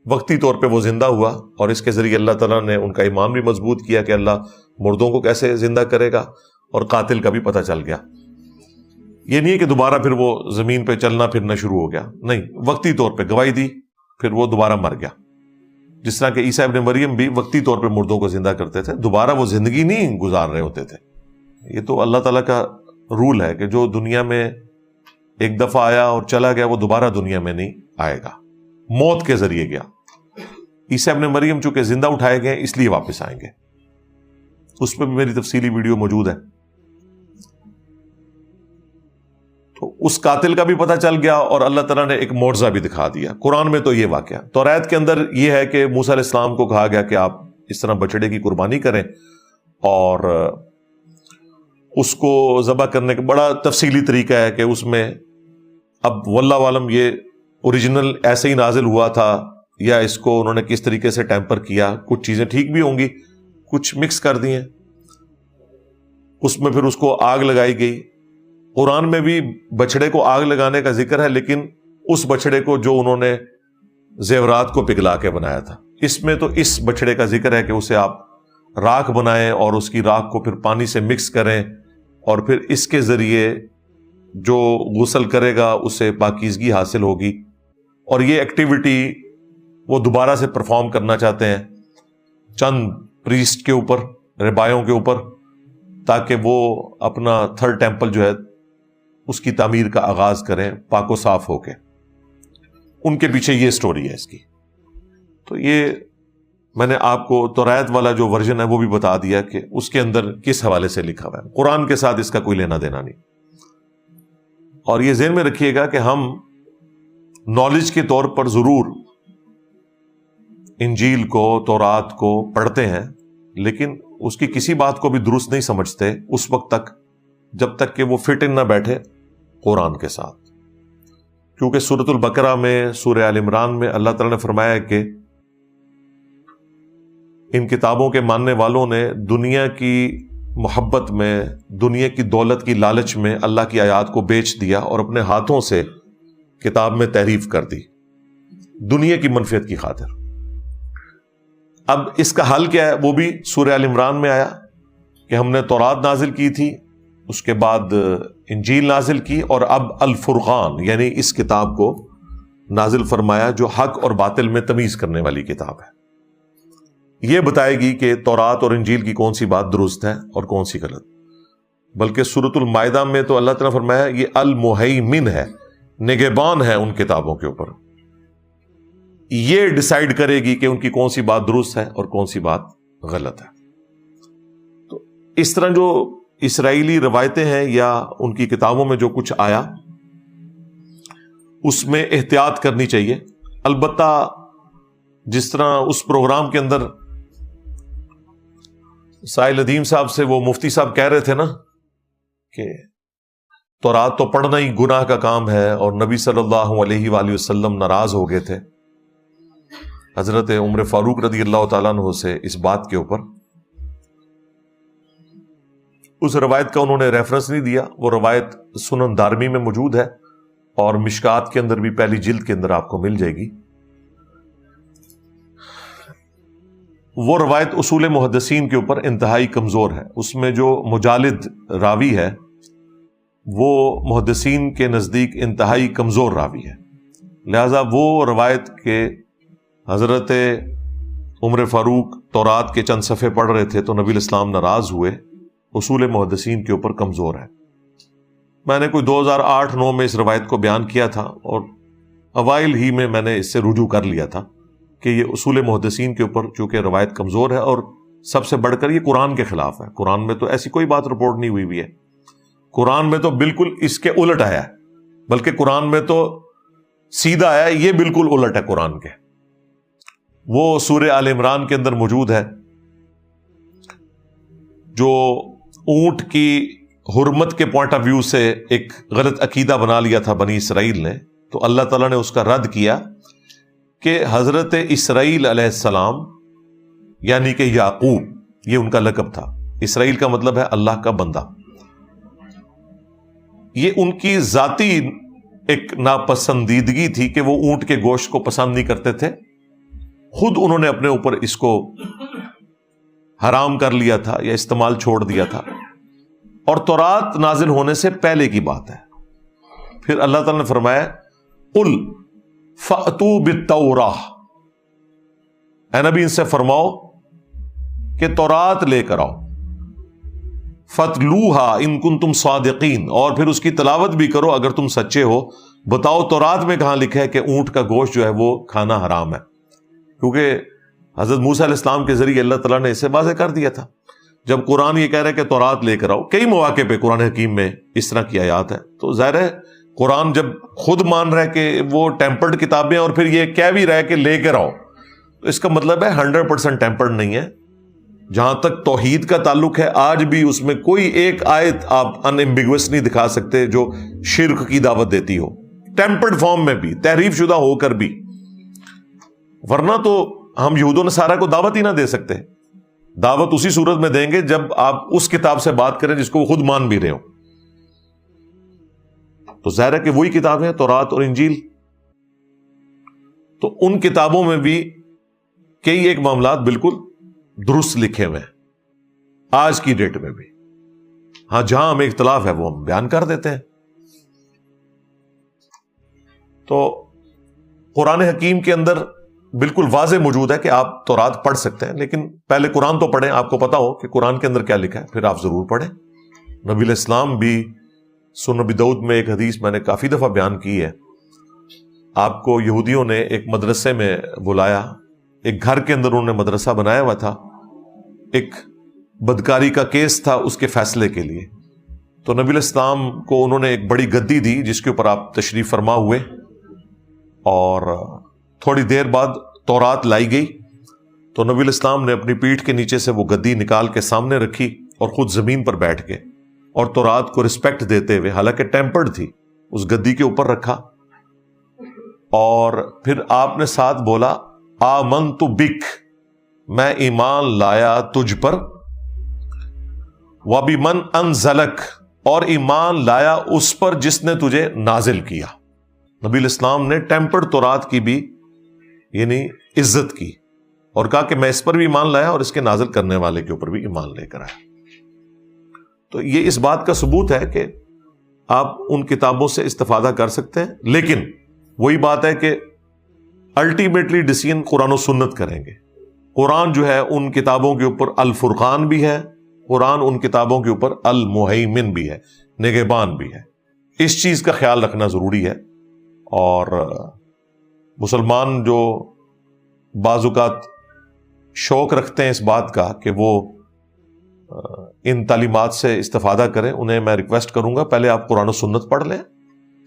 وقتی طور پہ وہ زندہ ہوا، اور اس کے ذریعے اللہ تعالیٰ نے ان کا ایمان بھی مضبوط کیا کہ اللہ مردوں کو کیسے زندہ کرے گا، اور قاتل کا بھی پتہ چل گیا۔ یہ نہیں ہے کہ دوبارہ پھر وہ زمین پہ چلنا پھرنا شروع ہو گیا، نہیں، وقتی طور پہ گواہی دی، پھر وہ دوبارہ مر گیا۔ جس طرح کہ عیسیٰ ابن مریم بھی وقتی طور پہ مردوں کو زندہ کرتے تھے، دوبارہ وہ زندگی نہیں گزار رہے ہوتے تھے۔ یہ تو اللہ تعالیٰ کا رول ہے کہ جو دنیا میں ایک دفعہ آیا اور چلا گیا وہ دوبارہ دنیا میں نہیں آئے گا، موت کے ذریعے گیا۔ عیسیٰ ابن مریم چونکہ زندہ اٹھائے گئے اس لیے واپس آئیں گے، اس پہ بھی میری تفصیلی ویڈیو موجود ہے۔ تو اس قاتل کا بھی پتہ چل گیا، اور اللہ تعالیٰ نے ایک معجزہ بھی دکھا دیا۔ قرآن میں تو یہ واقعہ، تورات کے اندر یہ ہے کہ موسیٰ علیہ السلام کو کہا گیا کہ آپ اس طرح بچڑے کی قربانی کریں، اور اس کو ذبح کرنے کا بڑا تفصیلی طریقہ ہے کہ اس میں اب واللہ عالم یہ اوریجنل ایسے ہی نازل ہوا تھا یا اس کو انہوں نے کس طریقے سے ٹیمپر کیا، کچھ چیزیں ٹھیک بھی ہوں گی، کچھ مکس کر دی ہیں۔ اس میں پھر اس کو آگ لگائی گئی۔ قرآن میں بھی بچڑے کو آگ لگانے کا ذکر ہے، لیکن اس بچڑے کو جو انہوں نے زیورات کو پگھلا کے بنایا تھا۔ اس میں تو اس بچڑے کا ذکر ہے کہ اسے آپ راکھ بنائیں اور اس کی راکھ کو پھر پانی سے مکس کریں، اور پھر اس کے ذریعے جو غسل کرے گا اسے پاکیزگی حاصل ہوگی۔ اور یہ ایکٹیویٹی وہ دوبارہ سے پرفارم کرنا چاہتے ہیں چند پریسٹ کے اوپر، ربایوں کے اوپر، تاکہ وہ اپنا تھرڈ ٹیمپل جو ہے اس کی تعمیر کا آغاز کریں پاک و صاف ہو کے۔ ان کے پیچھے یہ سٹوری ہے اس کی۔ تو یہ میں نے آپ کو تورات والا جو ورژن ہے وہ بھی بتا دیا کہ اس کے اندر کس حوالے سے لکھا ہوا ہے، قرآن کے ساتھ اس کا کوئی لینا دینا نہیں۔ اور یہ ذہن میں رکھیے گا کہ ہم نالج کے طور پر ضرور انجیل کو، تورات کو پڑھتے ہیں، لیکن اس کی کسی بات کو بھی درست نہیں سمجھتے اس وقت تک جب تک کہ وہ فٹ ان نہ بیٹھے قرآن کے ساتھ۔ کیونکہ سورۃ البقرہ میں، سورہ آل عمران میں اللہ تعالیٰ نے فرمایا کہ ان کتابوں کے ماننے والوں نے دنیا کی محبت میں، دنیا کی دولت کی لالچ میں اللہ کی آیات کو بیچ دیا اور اپنے ہاتھوں سے کتاب میں تحریف کر دی دنیا کی منفعت کی خاطر۔ اب اس کا حل کیا ہے؟ وہ بھی سورہ آل عمران میں آیا کہ ہم نے تورات نازل کی تھی، اس کے بعد انجیل نازل کی، اور اب الفرقان یعنی اس کتاب کو نازل فرمایا جو حق اور باطل میں تمیز کرنے والی کتاب ہے۔ یہ بتائے گی کہ تورات اور انجیل کی کون سی بات درست ہے اور کون سی غلط۔ بلکہ سورۃ المائدہ میں تو اللہ تعالیٰ نے فرمایا یہ المہیمن ہے، نگہبان ہے ان کتابوں کے اوپر، یہ ڈیسائیڈ کرے گی کہ ان کی کون سی بات درست ہے اور کون سی بات غلط ہے۔ تو اس طرح جو اسرائیلی روایتیں ہیں یا ان کی کتابوں میں جو کچھ آیا اس میں احتیاط کرنی چاہیے۔ البتہ جس طرح اس پروگرام کے اندر سائل ندیم صاحب سے وہ مفتی صاحب کہہ رہے تھے نا کہ تورات تو پڑھنا ہی گناہ کا کام ہے، اور نبی صلی اللہ علیہ وآلہ وسلم ناراض ہو گئے تھے حضرت عمر فاروق رضی اللہ تعالیٰ عنہ سے اس بات کے اوپر. اس روایت کا انہوں نے ریفرنس نہیں دیا. وہ روایت سنن دارمی میں موجود ہے اور مشکات کے اندر بھی پہلی جلد کے اندر آپ کو مل جائے گی. وہ روایت اصول محدثین کے اوپر انتہائی کمزور ہے. اس میں جو مجالد راوی ہے وہ محدثین کے نزدیک انتہائی کمزور راوی ہے. لہذا وہ روایت کے حضرت عمر فاروق تورات کے چند صفحے پڑھ رہے تھے تو نبی الاسلام ناراض ہوئے، اصول محدثین کے اوپر کمزور ہے. میں نے کوئی 2008-9 میں اس روایت کو بیان کیا تھا اور اوائل ہی میں نے اس سے رجوع کر لیا تھا کہ یہ اصول محدثین کے اوپر چونکہ روایت کمزور ہے، اور سب سے بڑھ کر یہ قرآن کے خلاف ہے. قرآن میں تو ایسی کوئی بات رپورٹ نہیں ہوئی ہے. قرآن میں تو بالکل اس کے الٹ آیا ہے، بلکہ قرآن میں تو سیدھا آیا ہے، یہ بالکل الٹ ہے قرآن کے. وہ سورہ آل عمران کے اندر موجود ہے جو اونٹ کی حرمت کے پوائنٹ آف ویو سے ایک غلط عقیدہ بنا لیا تھا بنی اسرائیل نے، تو اللہ تعالیٰ نے اس کا رد کیا کہ حضرت اسرائیل علیہ السلام یعنی کہ یعقوب، یہ ان کا لقب تھا. اسرائیل کا مطلب ہے اللہ کا بندہ. یہ ان کی ذاتی ایک ناپسندیدگی تھی کہ وہ اونٹ کے گوشت کو پسند نہیں کرتے تھے. خود انہوں نے اپنے اوپر اس کو حرام کر لیا تھا یا استعمال چھوڑ دیا تھا، اور تورات نازل ہونے سے پہلے کی بات ہے. پھر اللہ تعالیٰ نے فرمایا قل فأتوا بالتوراہ، اے نبی ان سے فرماؤ کہ تورات لے کر آؤ. فتلوہا ان کنتم صادقین، اور پھر اس کی تلاوت بھی کرو اگر تم سچے ہو. بتاؤ تورات میں کہاں لکھا ہے کہ اونٹ کا گوشت جو ہے وہ کھانا حرام ہے؟ کیونکہ حضرت موسیٰ علیہ السلام کے ذریعے اللہ تعالیٰ نے اسے واضح کر دیا تھا. جب قرآن یہ کہہ رہا ہے کہ تورات لے کر آؤ، کئی مواقع پہ قرآن حکیم میں اس طرح کی آیات ہیں، تو ظاہر ہے قرآن جب خود مان رہا ہے کہ وہ ٹیمپرڈ کتابیں اور پھر یہ کہہ بھی رہا ہے کہ لے کر آؤ، تو اس کا مطلب ہے 100% ٹیمپرڈ نہیں ہے. جہاں تک توحید کا تعلق ہے آج بھی اس میں کوئی ایک آیت آپ ان ایمبیگوس نہیں دکھا سکتے جو شرک کی دعوت دیتی ہو، ٹیمپرڈ فارم میں بھی، تحریف شدہ ہو کر بھی. ورنہ تو ہم یہود و نصارہ کو دعوت ہی نہ دے سکتے. دعوت اسی صورت میں دیں گے جب آپ اس کتاب سے بات کریں جس کو وہ خود مان بھی رہے ہو. تو ظاہر ہے کہ وہی کتابیں ہیں تورات اور انجیل. تو ان کتابوں میں بھی کئی ایک معاملات بالکل درست لکھے ہوئے ہیں آج کی ڈیٹ میں بھی. ہاں جہاں ہمیں اختلاف ہے وہ ہم بیان کر دیتے ہیں. تو قرآن حکیم کے اندر بالکل واضح موجود ہے کہ آپ تورات پڑھ سکتے ہیں، لیکن پہلے قرآن تو پڑھیں، آپ کو پتا ہو کہ قرآن کے اندر کیا لکھا ہے، پھر آپ ضرور پڑھیں. نبی علیہ السلام بھی سنن ابی داؤد میں ایک حدیث میں نے کافی دفعہ بیان کی ہے. آپ کو یہودیوں نے ایک مدرسے میں بلایا، ایک گھر کے اندر انہوں نے مدرسہ بنایا ہوا تھا، ایک بدکاری کا کیس تھا اس کے فیصلے کے لیے. تو نبی علیہ السلام کو انہوں نے ایک بڑی گدی دی جس کے اوپر آپ تشریف فرما ہوئے، اور تھوڑی دیر بعد تورات لائی گئی. تو نبی علیہ السلام نے اپنی پیٹھ کے نیچے سے وہ گدی نکال کے سامنے رکھی اور خود زمین پر بیٹھ کے اور تورات کو رسپیکٹ دیتے ہوئے، حالانکہ ٹیمپرڈ تھی، اس گدی کے اوپر رکھا. اور پھر آپ نے ساتھ بولا آمنت بک، میں ایمان لایا تجھ پر، وبمن انزلک، اور ایمان لایا اس پر جس نے تجھے نازل کیا. نبی علیہ السلام نے ٹیمپرڈ تورات کی بھی یعنی عزت کی اور کہا کہ میں اس پر بھی ایمان لایا اور اس کے نازل کرنے والے کے اوپر بھی ایمان لے کر آیا. تو یہ اس بات کا ثبوت ہے کہ آپ ان کتابوں سے استفادہ کر سکتے ہیں، لیکن وہی بات ہے کہ الٹیمیٹلی ڈیسیژن قرآن و سنت کریں گے. قرآن جو ہے ان کتابوں کے اوپر الفرقان بھی ہے، قرآن ان کتابوں کے اوپر المہیمن بھی ہے، نگہبان بھی ہے. اس چیز کا خیال رکھنا ضروری ہے. اور مسلمان جو بعض اوقات شوق رکھتے ہیں اس بات کا کہ وہ ان تعلیمات سے استفادہ کریں، انہیں میں ریکویسٹ کروں گا پہلے آپ قرآن و سنت پڑھ لیں،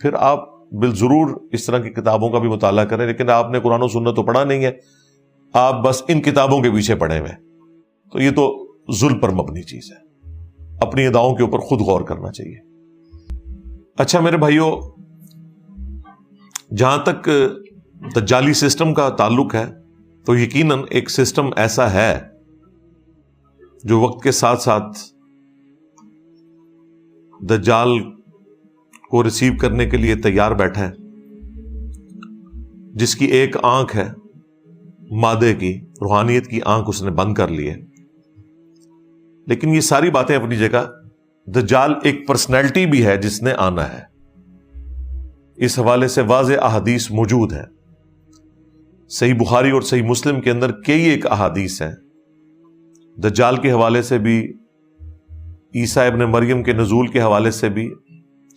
پھر آپ بالضرور اس طرح کی کتابوں کا بھی مطالعہ کریں. لیکن آپ نے قرآن و سنت تو پڑھا نہیں ہے، آپ بس ان کتابوں کے پیچھے پڑے ہوئے، تو یہ تو ظلم پر مبنی چیز ہے. اپنی اداؤں کے اوپر خود غور کرنا چاہیے. اچھا میرے بھائیوں، جہاں تک دجالی سسٹم کا تعلق ہے تو یقیناً ایک سسٹم ایسا ہے جو وقت کے ساتھ ساتھ دجال کو ریسیو کرنے کے لیے تیار بیٹھا ہے، جس کی ایک آنکھ ہے مادے کی، روحانیت کی آنکھ اس نے بند کر لی ہے. لیکن یہ ساری باتیں اپنی جگہ. دجال ایک پرسنالٹی بھی ہے جس نے آنا ہے. اس حوالے سے واضح احادیث موجود ہیں. صحیح بخاری اور صحیح مسلم کے اندر کئی ایک احادیث ہیں دجال کے حوالے سے بھی، عیسیٰ ابن مریم کے نزول کے حوالے سے بھی.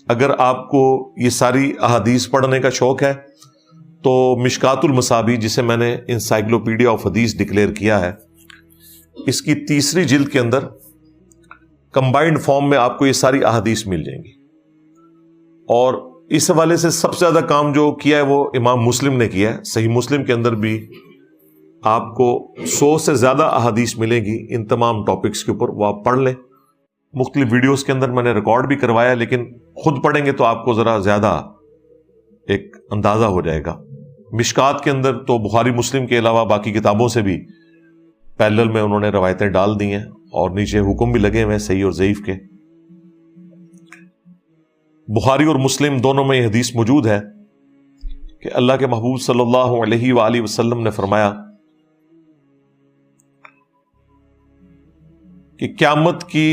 اگر آپ کو یہ ساری احادیث پڑھنے کا شوق ہے تو مشکات المصابیح، جسے میں نے انسائکلوپیڈیا آف حدیث ڈکلیئر کیا ہے، اس کی 3 جلد کے اندر کمبائنڈ فارم میں آپ کو یہ ساری احادیث مل جائیں گی. اور اس حوالے سے سب سے زیادہ کام جو کیا ہے وہ امام مسلم نے کیا ہے. صحیح مسلم کے اندر بھی آپ کو 100 سے زیادہ احادیث ملیں گی ان تمام ٹاپکس کے اوپر. وہ آپ پڑھ لیں. مختلف ویڈیوز کے اندر میں نے ریکارڈ بھی کروایا، لیکن خود پڑھیں گے تو آپ کو ذرا زیادہ ایک اندازہ ہو جائے گا. مشکات کے اندر تو بخاری مسلم کے علاوہ باقی کتابوں سے بھی پیرلل میں انہوں نے روایتیں ڈال دی ہیں، اور نیچے حکم بھی لگے ہوئے صحیح اور ضعیف کے. بخاری اور مسلم دونوں میں یہ حدیث موجود ہے کہ اللہ کے محبوب صلی اللہ علیہ وآلہ وسلم نے فرمایا کہ قیامت کی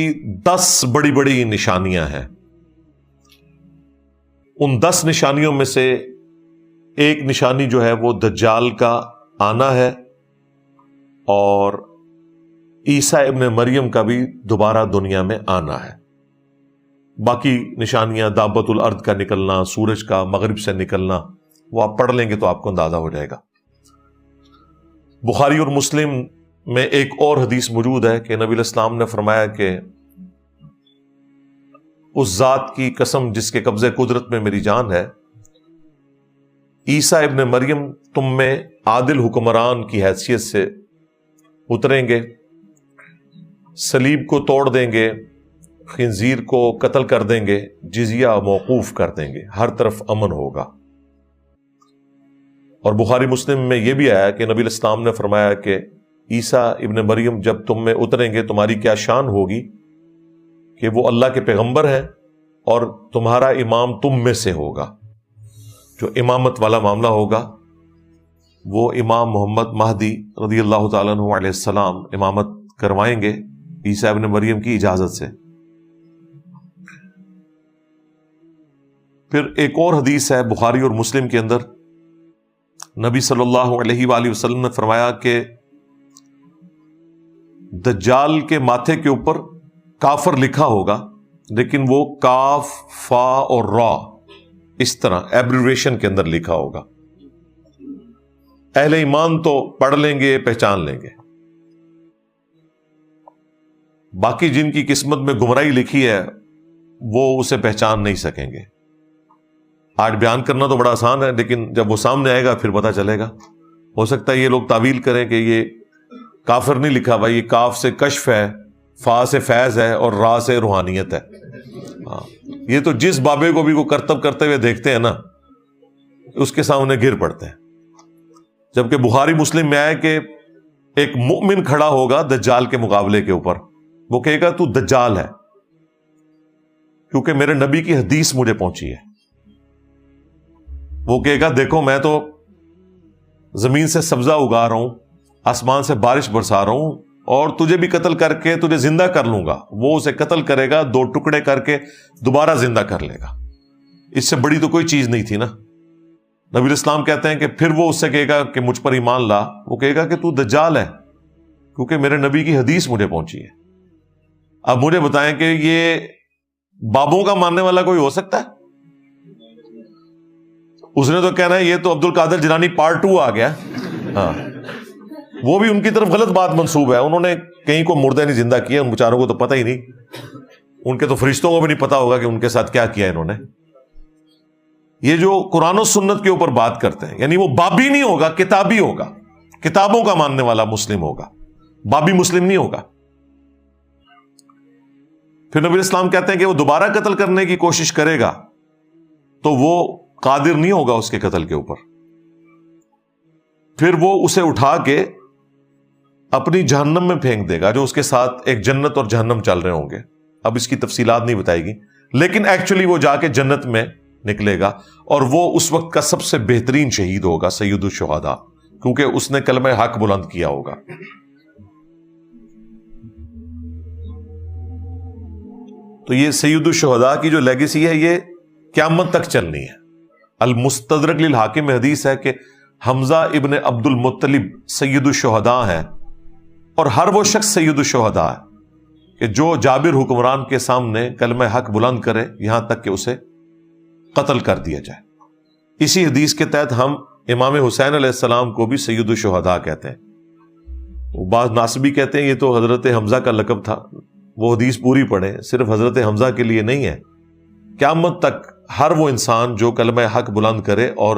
10 بڑی بڑی نشانیاں ہیں. ان 10 نشانیوں میں سے ایک نشانی جو ہے وہ دجال کا آنا ہے، اور عیسیٰ ابن مریم کا بھی دوبارہ دنیا میں آنا ہے. باقی نشانیاں دابت الارض کا نکلنا، سورج کا مغرب سے نکلنا، وہ آپ پڑھ لیں گے تو آپ کو اندازہ ہو جائے گا. بخاری اور مسلم میں ایک اور حدیث موجود ہے کہ نبی علیہ السلام نے فرمایا کہ اس ذات کی قسم جس کے قبضے قدرت میں میری جان ہے، عیسیٰ ابن مریم تم میں عادل حکمران کی حیثیت سے اتریں گے، صلیب کو توڑ دیں گے، خنزیر کو قتل کر دیں گے، جزیہ موقوف کر دیں گے، ہر طرف امن ہوگا. اور بخاری مسلم میں یہ بھی آیا کہ نبی علیہ السلام نے فرمایا کہ عیسیٰ ابن مریم جب تم میں اتریں گے تمہاری کیا شان ہوگی کہ وہ اللہ کے پیغمبر ہیں اور تمہارا امام تم میں سے ہوگا. جو امامت والا معاملہ ہوگا وہ امام محمد مہدی رضی اللہ تعالیٰ عنہ علیہ السلام امامت کروائیں گے عیسیٰ ابن مریم کی اجازت سے. پھر ایک اور حدیث ہے بخاری اور مسلم کے اندر، نبی صلی اللہ علیہ وآلہ وسلم نے فرمایا کہ دجال کے ماتھے کے اوپر کافر لکھا ہوگا، لیکن وہ کاف، فا اور را اس طرح ایبریویشن کے اندر لکھا ہوگا. اہل ایمان تو پڑھ لیں گے، پہچان لیں گے. باقی جن کی قسمت میں گمراہی لکھی ہے وہ اسے پہچان نہیں سکیں گے. آج بیان کرنا تو بڑا آسان ہے، لیکن جب وہ سامنے آئے گا پھر پتہ چلے گا. ہو سکتا ہے یہ لوگ تعویل کریں کہ یہ کافر نہیں لکھا ہوا، یہ کاف سے کشف ہے، فا سے فیض ہے اور را سے روحانیت ہے. یہ تو جس بابے کو بھی وہ کرتب کرتے ہوئے دیکھتے ہیں نا، اس کے سامنے گر پڑتے ہیں. جبکہ بخاری مسلم میں آئے کہ ایک مؤمن کھڑا ہوگا دجال کے مقابلے کے اوپر، وہ کہے گا تو دجال ہے، کیونکہ میرے نبی کی حدیث مجھے پہنچی ہے. وہ کہے گا دیکھو میں تو زمین سے سبزہ اگا رہا ہوں، آسمان سے بارش برسا رہا ہوں، اور تجھے بھی قتل کر کے تجھے زندہ کر لوں گا. وہ اسے قتل کرے گا، 2 ٹکڑے کر کے دوبارہ زندہ کر لے گا. اس سے بڑی تو کوئی چیز نہیں تھی نا. نبی علیہ السلام کہتے ہیں کہ پھر وہ اس سے کہے گا کہ مجھ پر ایمان لا. وہ کہے گا کہ تو دجال ہے، کیونکہ میرے نبی کی حدیث مجھے پہنچی ہے. اب مجھے بتائیں کہ یہ بابوں کا ماننے والا کوئی ہو سکتا ہے؟ اس نے تو کہنا ہے یہ تو عبد القادر جیلانی پارٹ 2 آ گیا. ہاں، وہ بھی ان کی طرف غلط بات منسوب ہے. انہوں نے کہیں کو مردہ نہیں زندہ کیا، ان بیچاروں کو تو پتہ ہی نہیں. ان کے تو فرشتوں کو بھی نہیں پتا ہوگا کہ ان کے ساتھ کیا کیا انہوں نے. یہ جو قرآن و سنت کے اوپر بات کرتے ہیں، یعنی وہ بابی نہیں ہوگا، کتابی ہوگا، کتابوں کا ماننے والا مسلم ہوگا، بابی مسلم نہیں ہوگا. پھر نبی اسلام کہتے ہیں کہ وہ دوبارہ قتل کرنے کی کوشش کرے گا تو وہ قادر نہیں ہوگا اس کے قتل کے اوپر. پھر وہ اسے اٹھا کے اپنی جہنم میں پھینک دے گا، جو اس کے ساتھ ایک جنت اور جہنم چل رہے ہوں گے. اب اس کی تفصیلات نہیں بتائے گی، لیکن ایکچولی وہ جا کے جنت میں نکلے گا، اور وہ اس وقت کا سب سے بہترین شہید ہوگا، سید الشہداء، کیونکہ اس نے کلمہ حق بلند کیا ہوگا. تو یہ سید الشہداء کی جو لیگیسی ہے یہ قیامت تک چلنی ہے. المستدرک للحاکم میں حدیث ہے کہ حمزہ ابن عبد المطلب سید الشہداء ہے، اور ہر وہ شخص سید الشہداء ہے کہ جو جابر حکمران کے سامنے کلمہ حق بلند کرے یہاں تک کہ اسے قتل کر دیا جائے. اسی حدیث کے تحت ہم امام حسین علیہ السلام کو بھی سید الشہداء کہتے ہیں. بعض ناصبی کہتے ہیں یہ تو حضرت حمزہ کا لقب تھا. وہ حدیث پوری پڑھیں، صرف حضرت حمزہ کے لیے نہیں ہے. قیامت تک ہر وہ انسان جو کلمہ حق بلند کرے اور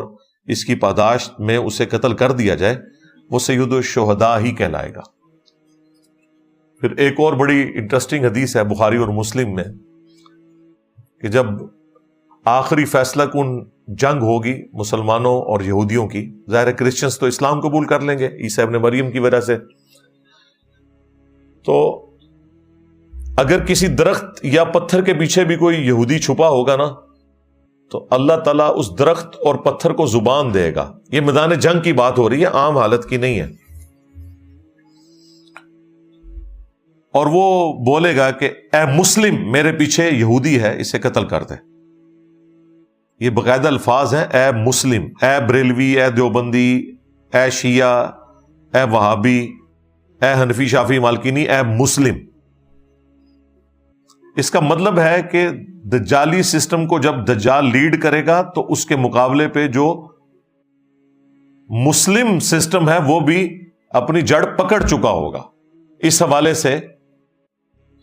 اس کی پاداشت میں اسے قتل کر دیا جائے وہ سید الشہداء ہی کہلائے گا. پھر ایک اور بڑی انٹرسٹنگ حدیث ہے بخاری اور مسلم میں کہ جب آخری فیصلہ کن جنگ ہوگی مسلمانوں اور یہودیوں کی، ظاہر ہے کرسچنز تو اسلام قبول کر لیں گے عیسیٰ ابن مریم کی وجہ سے، تو اگر کسی درخت یا پتھر کے پیچھے بھی کوئی یہودی چھپا ہوگا نا تو اللہ تعالیٰ اس درخت اور پتھر کو زبان دے گا. یہ میدان جنگ کی بات ہو رہی ہے، عام حالت کی نہیں ہے. اور وہ بولے گا کہ اے مسلم، میرے پیچھے یہودی ہے، اسے قتل کر دے. یہ باقاعدہ الفاظ ہیں، اے مسلم، اے بریلوی، اے دیوبندی، اے شیعہ، اے وہابی، اے حنفی شافعی مالکینی، اے مسلم. اس کا مطلب ہے کہ دجالی سسٹم کو جب دجال لیڈ کرے گا تو اس کے مقابلے پہ جو مسلم سسٹم ہے وہ بھی اپنی جڑ پکڑ چکا ہوگا. اس حوالے سے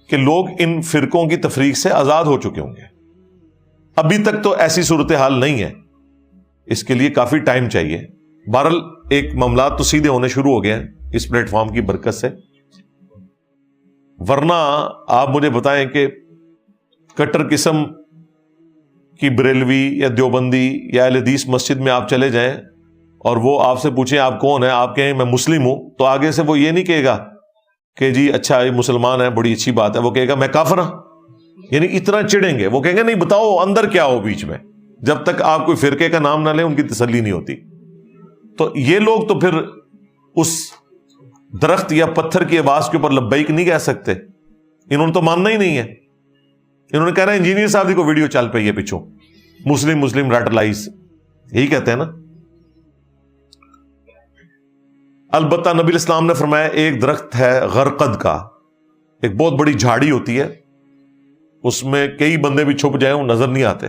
کہ لوگ ان فرقوں کی تفریق سے آزاد ہو چکے ہوں گے. ابھی تک تو ایسی صورتحال نہیں ہے، اس کے لیے کافی ٹائم چاہیے. بہرحال ایک معاملات تو سیدھے ہونے شروع ہو گئے ہیں اس پلیٹ فارم کی برکت سے. ورنہ آپ مجھے بتائیں کہ کٹر قسم کی بریلوی یا دیوبندی یا اہل حدیث مسجد میں آپ چلے جائیں اور وہ آپ سے پوچھیں آپ کون ہیں، آپ کہیں میں مسلم ہوں، تو آگے سے وہ یہ نہیں کہے گا کہ جی اچھا یہ مسلمان ہے، بڑی اچھی بات ہے. وہ کہے گا میں کافر ہوں. یعنی اتنا چڑیں گے. وہ کہیں گے نہیں بتاؤ اندر کیا ہو بیچ میں. جب تک آپ کوئی فرقے کا نام نہ لیں ان کی تسلی نہیں ہوتی. تو یہ لوگ تو پھر اس درخت یا پتھر کی آواز کے اوپر لبیک نہیں کہہ سکتے. انہوں نے تو ماننا ہی نہیں ہے. انہوں نے کہنا ہے انجینئر صاحب کو ویڈیو چل پئی ہے پیچھوں، مسلم رٹ لائز، یہی کہتے ہیں نا. البتہ نبی اسلام نے فرمایا ایک درخت ہے غرقد کا، ایک بہت بڑی جھاڑی ہوتی ہے، اس میں کئی بندے بھی چھپ جائیں وہ نظر نہیں آتے،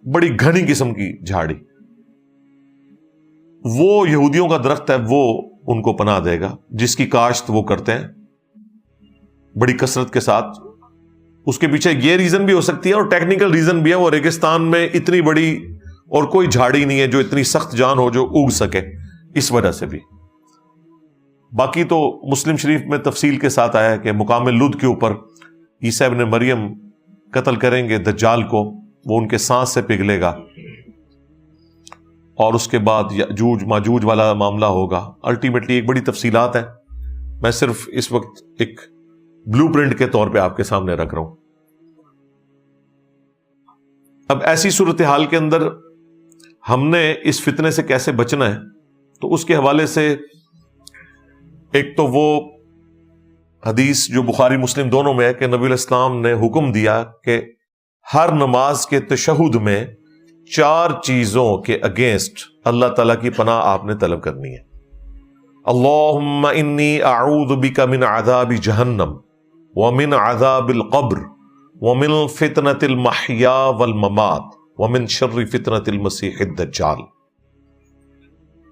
بڑی گھنی قسم کی جھاڑی. وہ یہودیوں کا درخت ہے، وہ ان کو پناہ دے گا جس کی کاشت وہ کرتے ہیں بڑی کثرت کے ساتھ. اس کے پیچھے یہ ریزن بھی ہو سکتی ہے اور ٹیکنیکل ریزن بھی ہے، وہ ریگستان میں اتنی بڑی اور کوئی جھاڑی نہیں ہے جو اتنی سخت جان ہو جو اگ سکے، اس وجہ سے بھی. باقی تو مسلم شریف میں تفصیل کے ساتھ آیا ہے کہ مقام لد کے اوپر عیسیٰ ابن مریم قتل کریں گے دجال کو، وہ ان کے سانس سے پگھلے گا، اور اس کے بعد یاجوج ماجوج والا معاملہ ہوگا. الٹیمیٹلی ایک بڑی تفصیلات ہیں، میں صرف اس وقت ایک بلو پرنٹ کے طور پہ آپ کے سامنے رکھ رہا ہوں. اب ایسی صورتحال کے اندر ہم نے اس فتنے سے کیسے بچنا ہے، تو اس کے حوالے سے ایک تو وہ حدیث جو بخاری مسلم دونوں میں ہے کہ نبی علیہ السلام نے حکم دیا کہ ہر نماز کے تشہد میں 4 چیزوں کے اگینسٹ اللہ تعالیٰ کی پناہ آپ نے طلب کرنی ہے. اللہم انی اعوذ بک من عذاب جہنم ومن عذاب القبر ومن فتنة المحیا والممات ومن شر فتنة المسیح الدجال.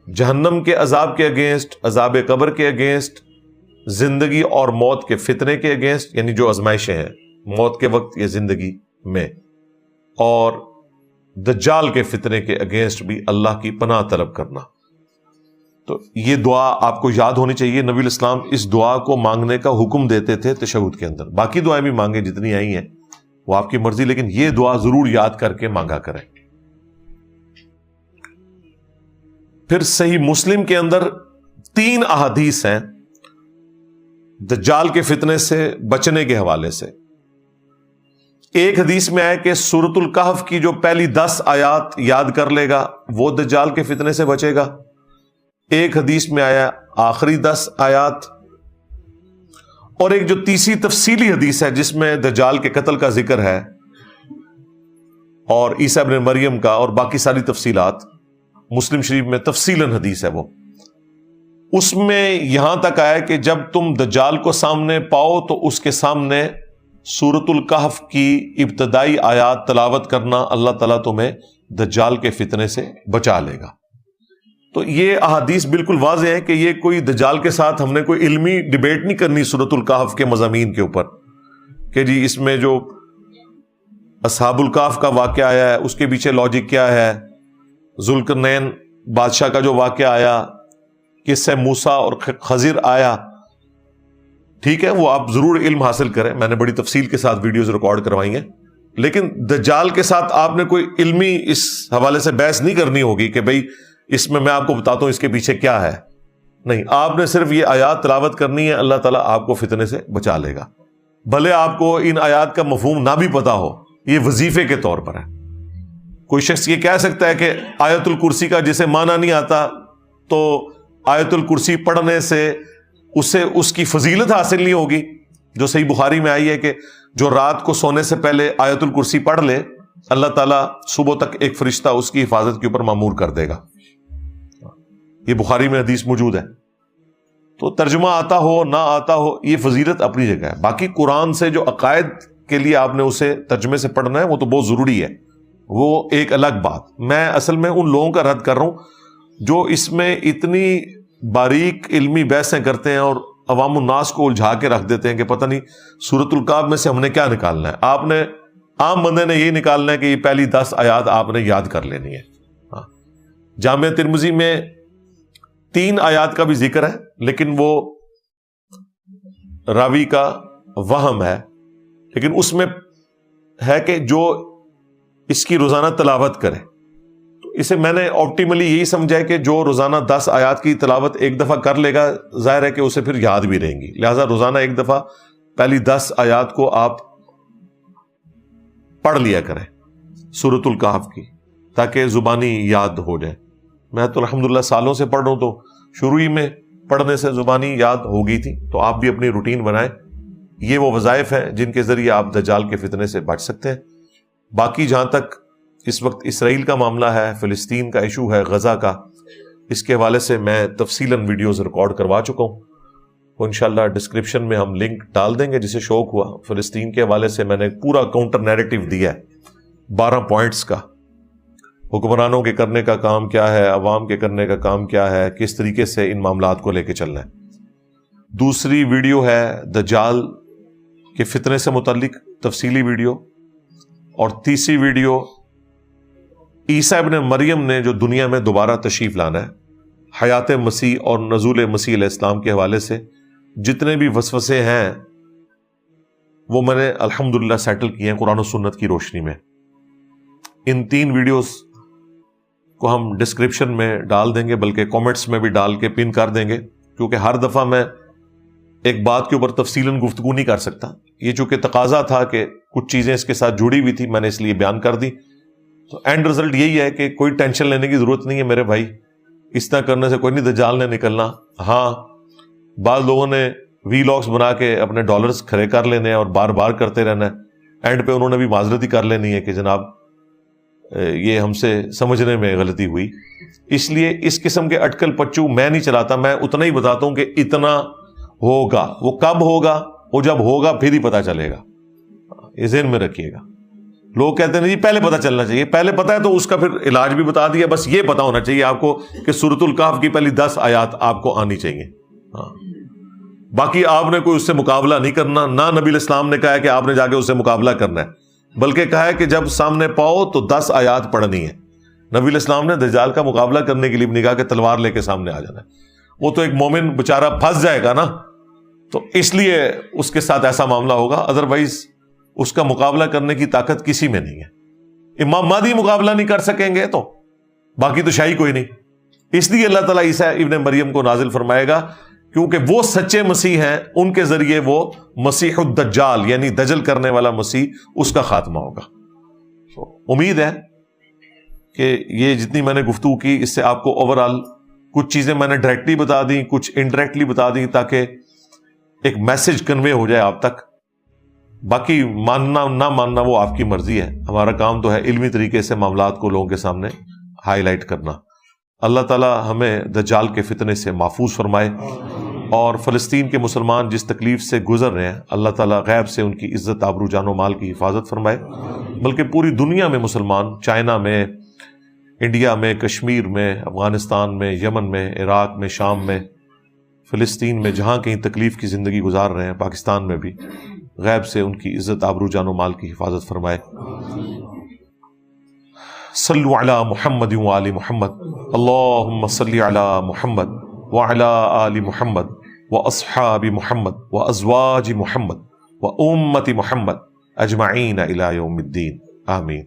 جہنم کے عذاب کے اگینسٹ، عذاب قبر کے اگینسٹ، زندگی اور موت کے فتنے کے اگینسٹ، یعنی جو آزمائشیں ہیں موت کے وقت یا زندگی میں، اور دجال کے فتنے کے اگینسٹ بھی اللہ کی پناہ طلب کرنا. تو یہ دعا آپ کو یاد ہونی چاہیے. نبی الاسلام اس دعا کو مانگنے کا حکم دیتے تھے تشہد کے اندر. باقی دعائیں بھی مانگیں جتنی آئی ہیں وہ آپ کی مرضی, لیکن یہ دعا ضرور یاد کر کے مانگا کریں. پھر صحیح مسلم کے اندر 3 احادیث ہیں دجال کے فتنے سے بچنے کے حوالے سے. ایک حدیث میں آیا کہ سورۃ الکہف کی جو پہلی 10 آیات یاد کر لے گا وہ دجال کے فتنے سے بچے گا. ایک حدیث میں آیا آخری 10 آیات. اور ایک جو تیسری تفصیلی حدیث ہے جس میں دجال کے قتل کا ذکر ہے اور عیسیٰ ابن مریم کا اور باقی ساری تفصیلات, مسلم شریف میں تفصیلاً حدیث ہے وہ. اس میں یہاں تک آیا کہ جب تم دجال کو سامنے پاؤ تو اس کے سامنے سورۃ الکہف کی ابتدائی آیات تلاوت کرنا, اللہ تعالیٰ تمہیں دجال کے فتنے سے بچا لے گا. تو یہ احادیث بالکل واضح ہے کہ یہ کوئی دجال کے ساتھ ہم نے کوئی علمی ڈیبیٹ نہیں کرنی سورۃ الکہف کے مضامین کے اوپر کہ جی اس میں جو اصحاب الکہف کا واقعہ آیا ہے اس کے پیچھے لاجک کیا ہے, ذوالقرنین بادشاہ کا جو واقعہ آیا, کس سے موسیٰ اور خضر آیا. ٹھیک ہے, وہ آپ ضرور علم حاصل کریں, میں نے بڑی تفصیل کے ساتھ ویڈیوز ریکارڈ کروائی ہیں, لیکن دجال کے ساتھ آپ نے کوئی علمی اس حوالے سے بحث نہیں کرنی ہوگی کہ بھئی اس میں آپ کو بتاتا ہوں اس کے پیچھے کیا ہے. نہیں, آپ نے صرف یہ آیات تلاوت کرنی ہے, اللہ تعالیٰ آپ کو فتنے سے بچا لے گا. بھلے آپ کو ان آیات کا مفہوم نہ بھی پتا ہو, یہ وظیفے کے طور پر ہے. کوئی شخص یہ کہہ سکتا ہے کہ آیت الکرسی کا جسے معنی نہیں آتا تو آیت الکرسی پڑھنے سے اسے اس کی فضیلت حاصل نہیں ہوگی, جو صحیح بخاری میں آئی ہے کہ جو رات کو سونے سے پہلے آیت الکرسی پڑھ لے اللہ تعالیٰ صبح تک ایک فرشتہ اس کی حفاظت کے اوپر مامور کر دے گا. یہ بخاری میں حدیث موجود ہے. تو ترجمہ آتا ہو نہ آتا ہو یہ فضیلت اپنی جگہ ہے. باقی قرآن سے جو عقائد کے لیے آپ نے اسے ترجمے سے پڑھنا ہے وہ تو بہت ضروری ہے, وہ ایک الگ بات. میں اصل میں ان لوگوں کا رد کر رہا ہوں جو اس میں اتنی باریک علمی بحثیں کرتے ہیں اور عوام الناس کو الجھا کے رکھ دیتے ہیں کہ پتہ نہیں سورۃ الکہف میں سے ہم نے کیا نکالنا ہے. آپ نے عام بندے نے یہ نکالنا ہے کہ یہ پہلی 10 آیات آپ نے یاد کر لینی ہے. جامع ترمذی میں 3 آیات کا بھی ذکر ہے لیکن وہ راوی کا وہم ہے, لیکن اس میں ہے کہ جو اس کی روزانہ تلاوت کرے. تو اسے میں نے آپٹیملی یہی سمجھا ہے کہ جو روزانہ 10 آیات کی تلاوت ایک دفعہ کر لے گا ظاہر ہے کہ اسے پھر یاد بھی رہیں گی. لہٰذا روزانہ ایک دفعہ پہلی 10 آیات کو آپ پڑھ لیا کریں سورۃ الکہف کی, تاکہ زبانی یاد ہو جائے. میں تو الحمدللہ سالوں سے پڑھ رہا ہوں تو شروع ہی میں پڑھنے سے زبانی یاد ہو گئی تھی. تو آپ بھی اپنی روٹین بنائیں. یہ وہ وظائف ہیں جن کے ذریعے آپ دجال کے فتنے سے بچ سکتے ہیں. باقی جہاں تک اس وقت اسرائیل کا معاملہ ہے, فلسطین کا ایشو ہے, غزہ کا, اس کے حوالے سے میں تفصیلاً ویڈیوز ریکارڈ کروا چکا ہوں. وہ انشاءاللہ ڈسکرپشن میں ہم لنک ڈال دیں گے. جسے شوق ہوا, فلسطین کے حوالے سے میں نے پورا کاؤنٹر نیریٹو دیا ہے 12 پوائنٹس کا. حکمرانوں کے کرنے کا کام کیا ہے, عوام کے کرنے کا کام کیا ہے, کس طریقے سے ان معاملات کو لے کے چلنا ہے. دوسری ویڈیو ہے دجال کے فتنے سے متعلق تفصیلی ویڈیو. اور تیسری ویڈیو عیسیٰ ابن مریم نے جو دنیا میں دوبارہ تشریف لانا ہے, حیات مسیح اور نزول مسیح علیہ السلام کے حوالے سے جتنے بھی وسوسے ہیں وہ میں نے الحمدللہ سیٹل کیے ہیں قرآن و سنت کی روشنی میں. ان 3 ویڈیوز کو ہم ڈسکرپشن میں ڈال دیں گے, بلکہ کامنٹس میں بھی ڈال کے پن کر دیں گے, کیونکہ ہر دفعہ میں ایک بات کے اوپر تفصیلاً گفتگو نہیں کر سکتا. یہ چونکہ تقاضا تھا کہ کچھ چیزیں اس کے ساتھ جڑی ہوئی تھی, میں نے اس لیے بیان کر دی. تو اینڈ رزلٹ یہی ہے کہ کوئی ٹینشن لینے کی ضرورت نہیں ہے میرے بھائی. اس طرح کرنے سے کوئی نہیں دجال نے نکلنا. ہاں, بعض لوگوں نے وی لاگس بنا کے اپنے ڈالرز کھڑے کر لینے اور بار بار کرتے رہنا ہے. اینڈ پہ انہوں نے بھی معذرت ہی کر لینی ہے کہ جناب یہ ہم سے سمجھنے میں غلطی ہوئی. اس لیے اس قسم کے اٹکل پچو میں نہیں چلاتا. میں اتنا ہی بتاتا ہوں کہ اتنا ہوگا. وہ کب ہوگا, وہ جب ہوگا پھر ہی پتا چلے گا. یہ ذہن میں رکھیے گا. لوگ کہتے ہیں جی پہلے پتا چلنا چاہیے. پہلے پتا ہے تو اس کا پھر علاج بھی بتا دیا. بس یہ پتا ہونا چاہیے آپ کو کہ سورۃ الکہف کی پہلی 10 آیات آپ کو آنی چاہیے. ہاں, باقی آپ نے کوئی اس سے مقابلہ نہیں کرنا. نہ نبی الاسلام نے کہا ہے کہ آپ نے جا کے اس سے مقابلہ کرنا ہے, بلکہ کہا ہے کہ جب سامنے پاؤ تو 10 آیات پڑھنی ہے. نبی علیہ السلام نے دجال کا مقابلہ کرنے کے لیے بھی نہیں کہا کہ تلوار لے کے سامنے آ جانا ہے، وہ تو ایک مومن بےچارہ پھنس جائے گا نا، تو اس لیے اس کے ساتھ ایسا معاملہ ہوگا، ادروائز اس کا مقابلہ کرنے کی طاقت کسی میں نہیں ہے۔ امام مہدی مقابلہ نہیں کر سکیں گے تو باقی تو شاہی کوئی نہیں، اس لیے اللہ تعالیٰ عیسیٰ ابن مریم کو نازل فرمائے گا، کیونکہ وہ سچے مسیح ہیں، ان کے ذریعے وہ مسیح الدجال یعنی دجل کرنے والا مسیح، اس کا خاتمہ ہوگا۔ امید ہے کہ یہ جتنی میں نے گفتگو کی اس سے آپ کو اوورآل کچھ چیزیں میں نے ڈائریکٹلی بتا دیں، کچھ انڈائریکٹلی بتا دیں، تاکہ ایک میسج کنوے ہو جائے آپ تک۔ باقی ماننا نہ ماننا وہ آپ کی مرضی ہے، ہمارا کام تو ہے علمی طریقے سے معاملات کو لوگوں کے سامنے ہائی لائٹ کرنا۔ اللہ تعالی ہمیں دجال کے فتنے سے محفوظ فرمائے، اور فلسطین کے مسلمان جس تکلیف سے گزر رہے ہیں اللہ تعالیٰ غیب سے ان کی عزت آبرو جان و مال کی حفاظت فرمائے، بلکہ پوری دنیا میں مسلمان، چائنا میں، انڈیا میں، کشمیر میں، افغانستان میں، یمن میں، عراق میں، شام میں، فلسطین میں، جہاں کہیں تکلیف کی زندگی گزار رہے ہیں، پاکستان میں بھی غیب سے ان کی عزت آبرو جان و مال کی حفاظت فرمائے۔ صلو علی محمد وآل محمد، اللہم صلی علی محمد وعلی آل محمد واصحاب محمد وازواج محمد وامت محمد اجمعین الی یوم الدین، آمین۔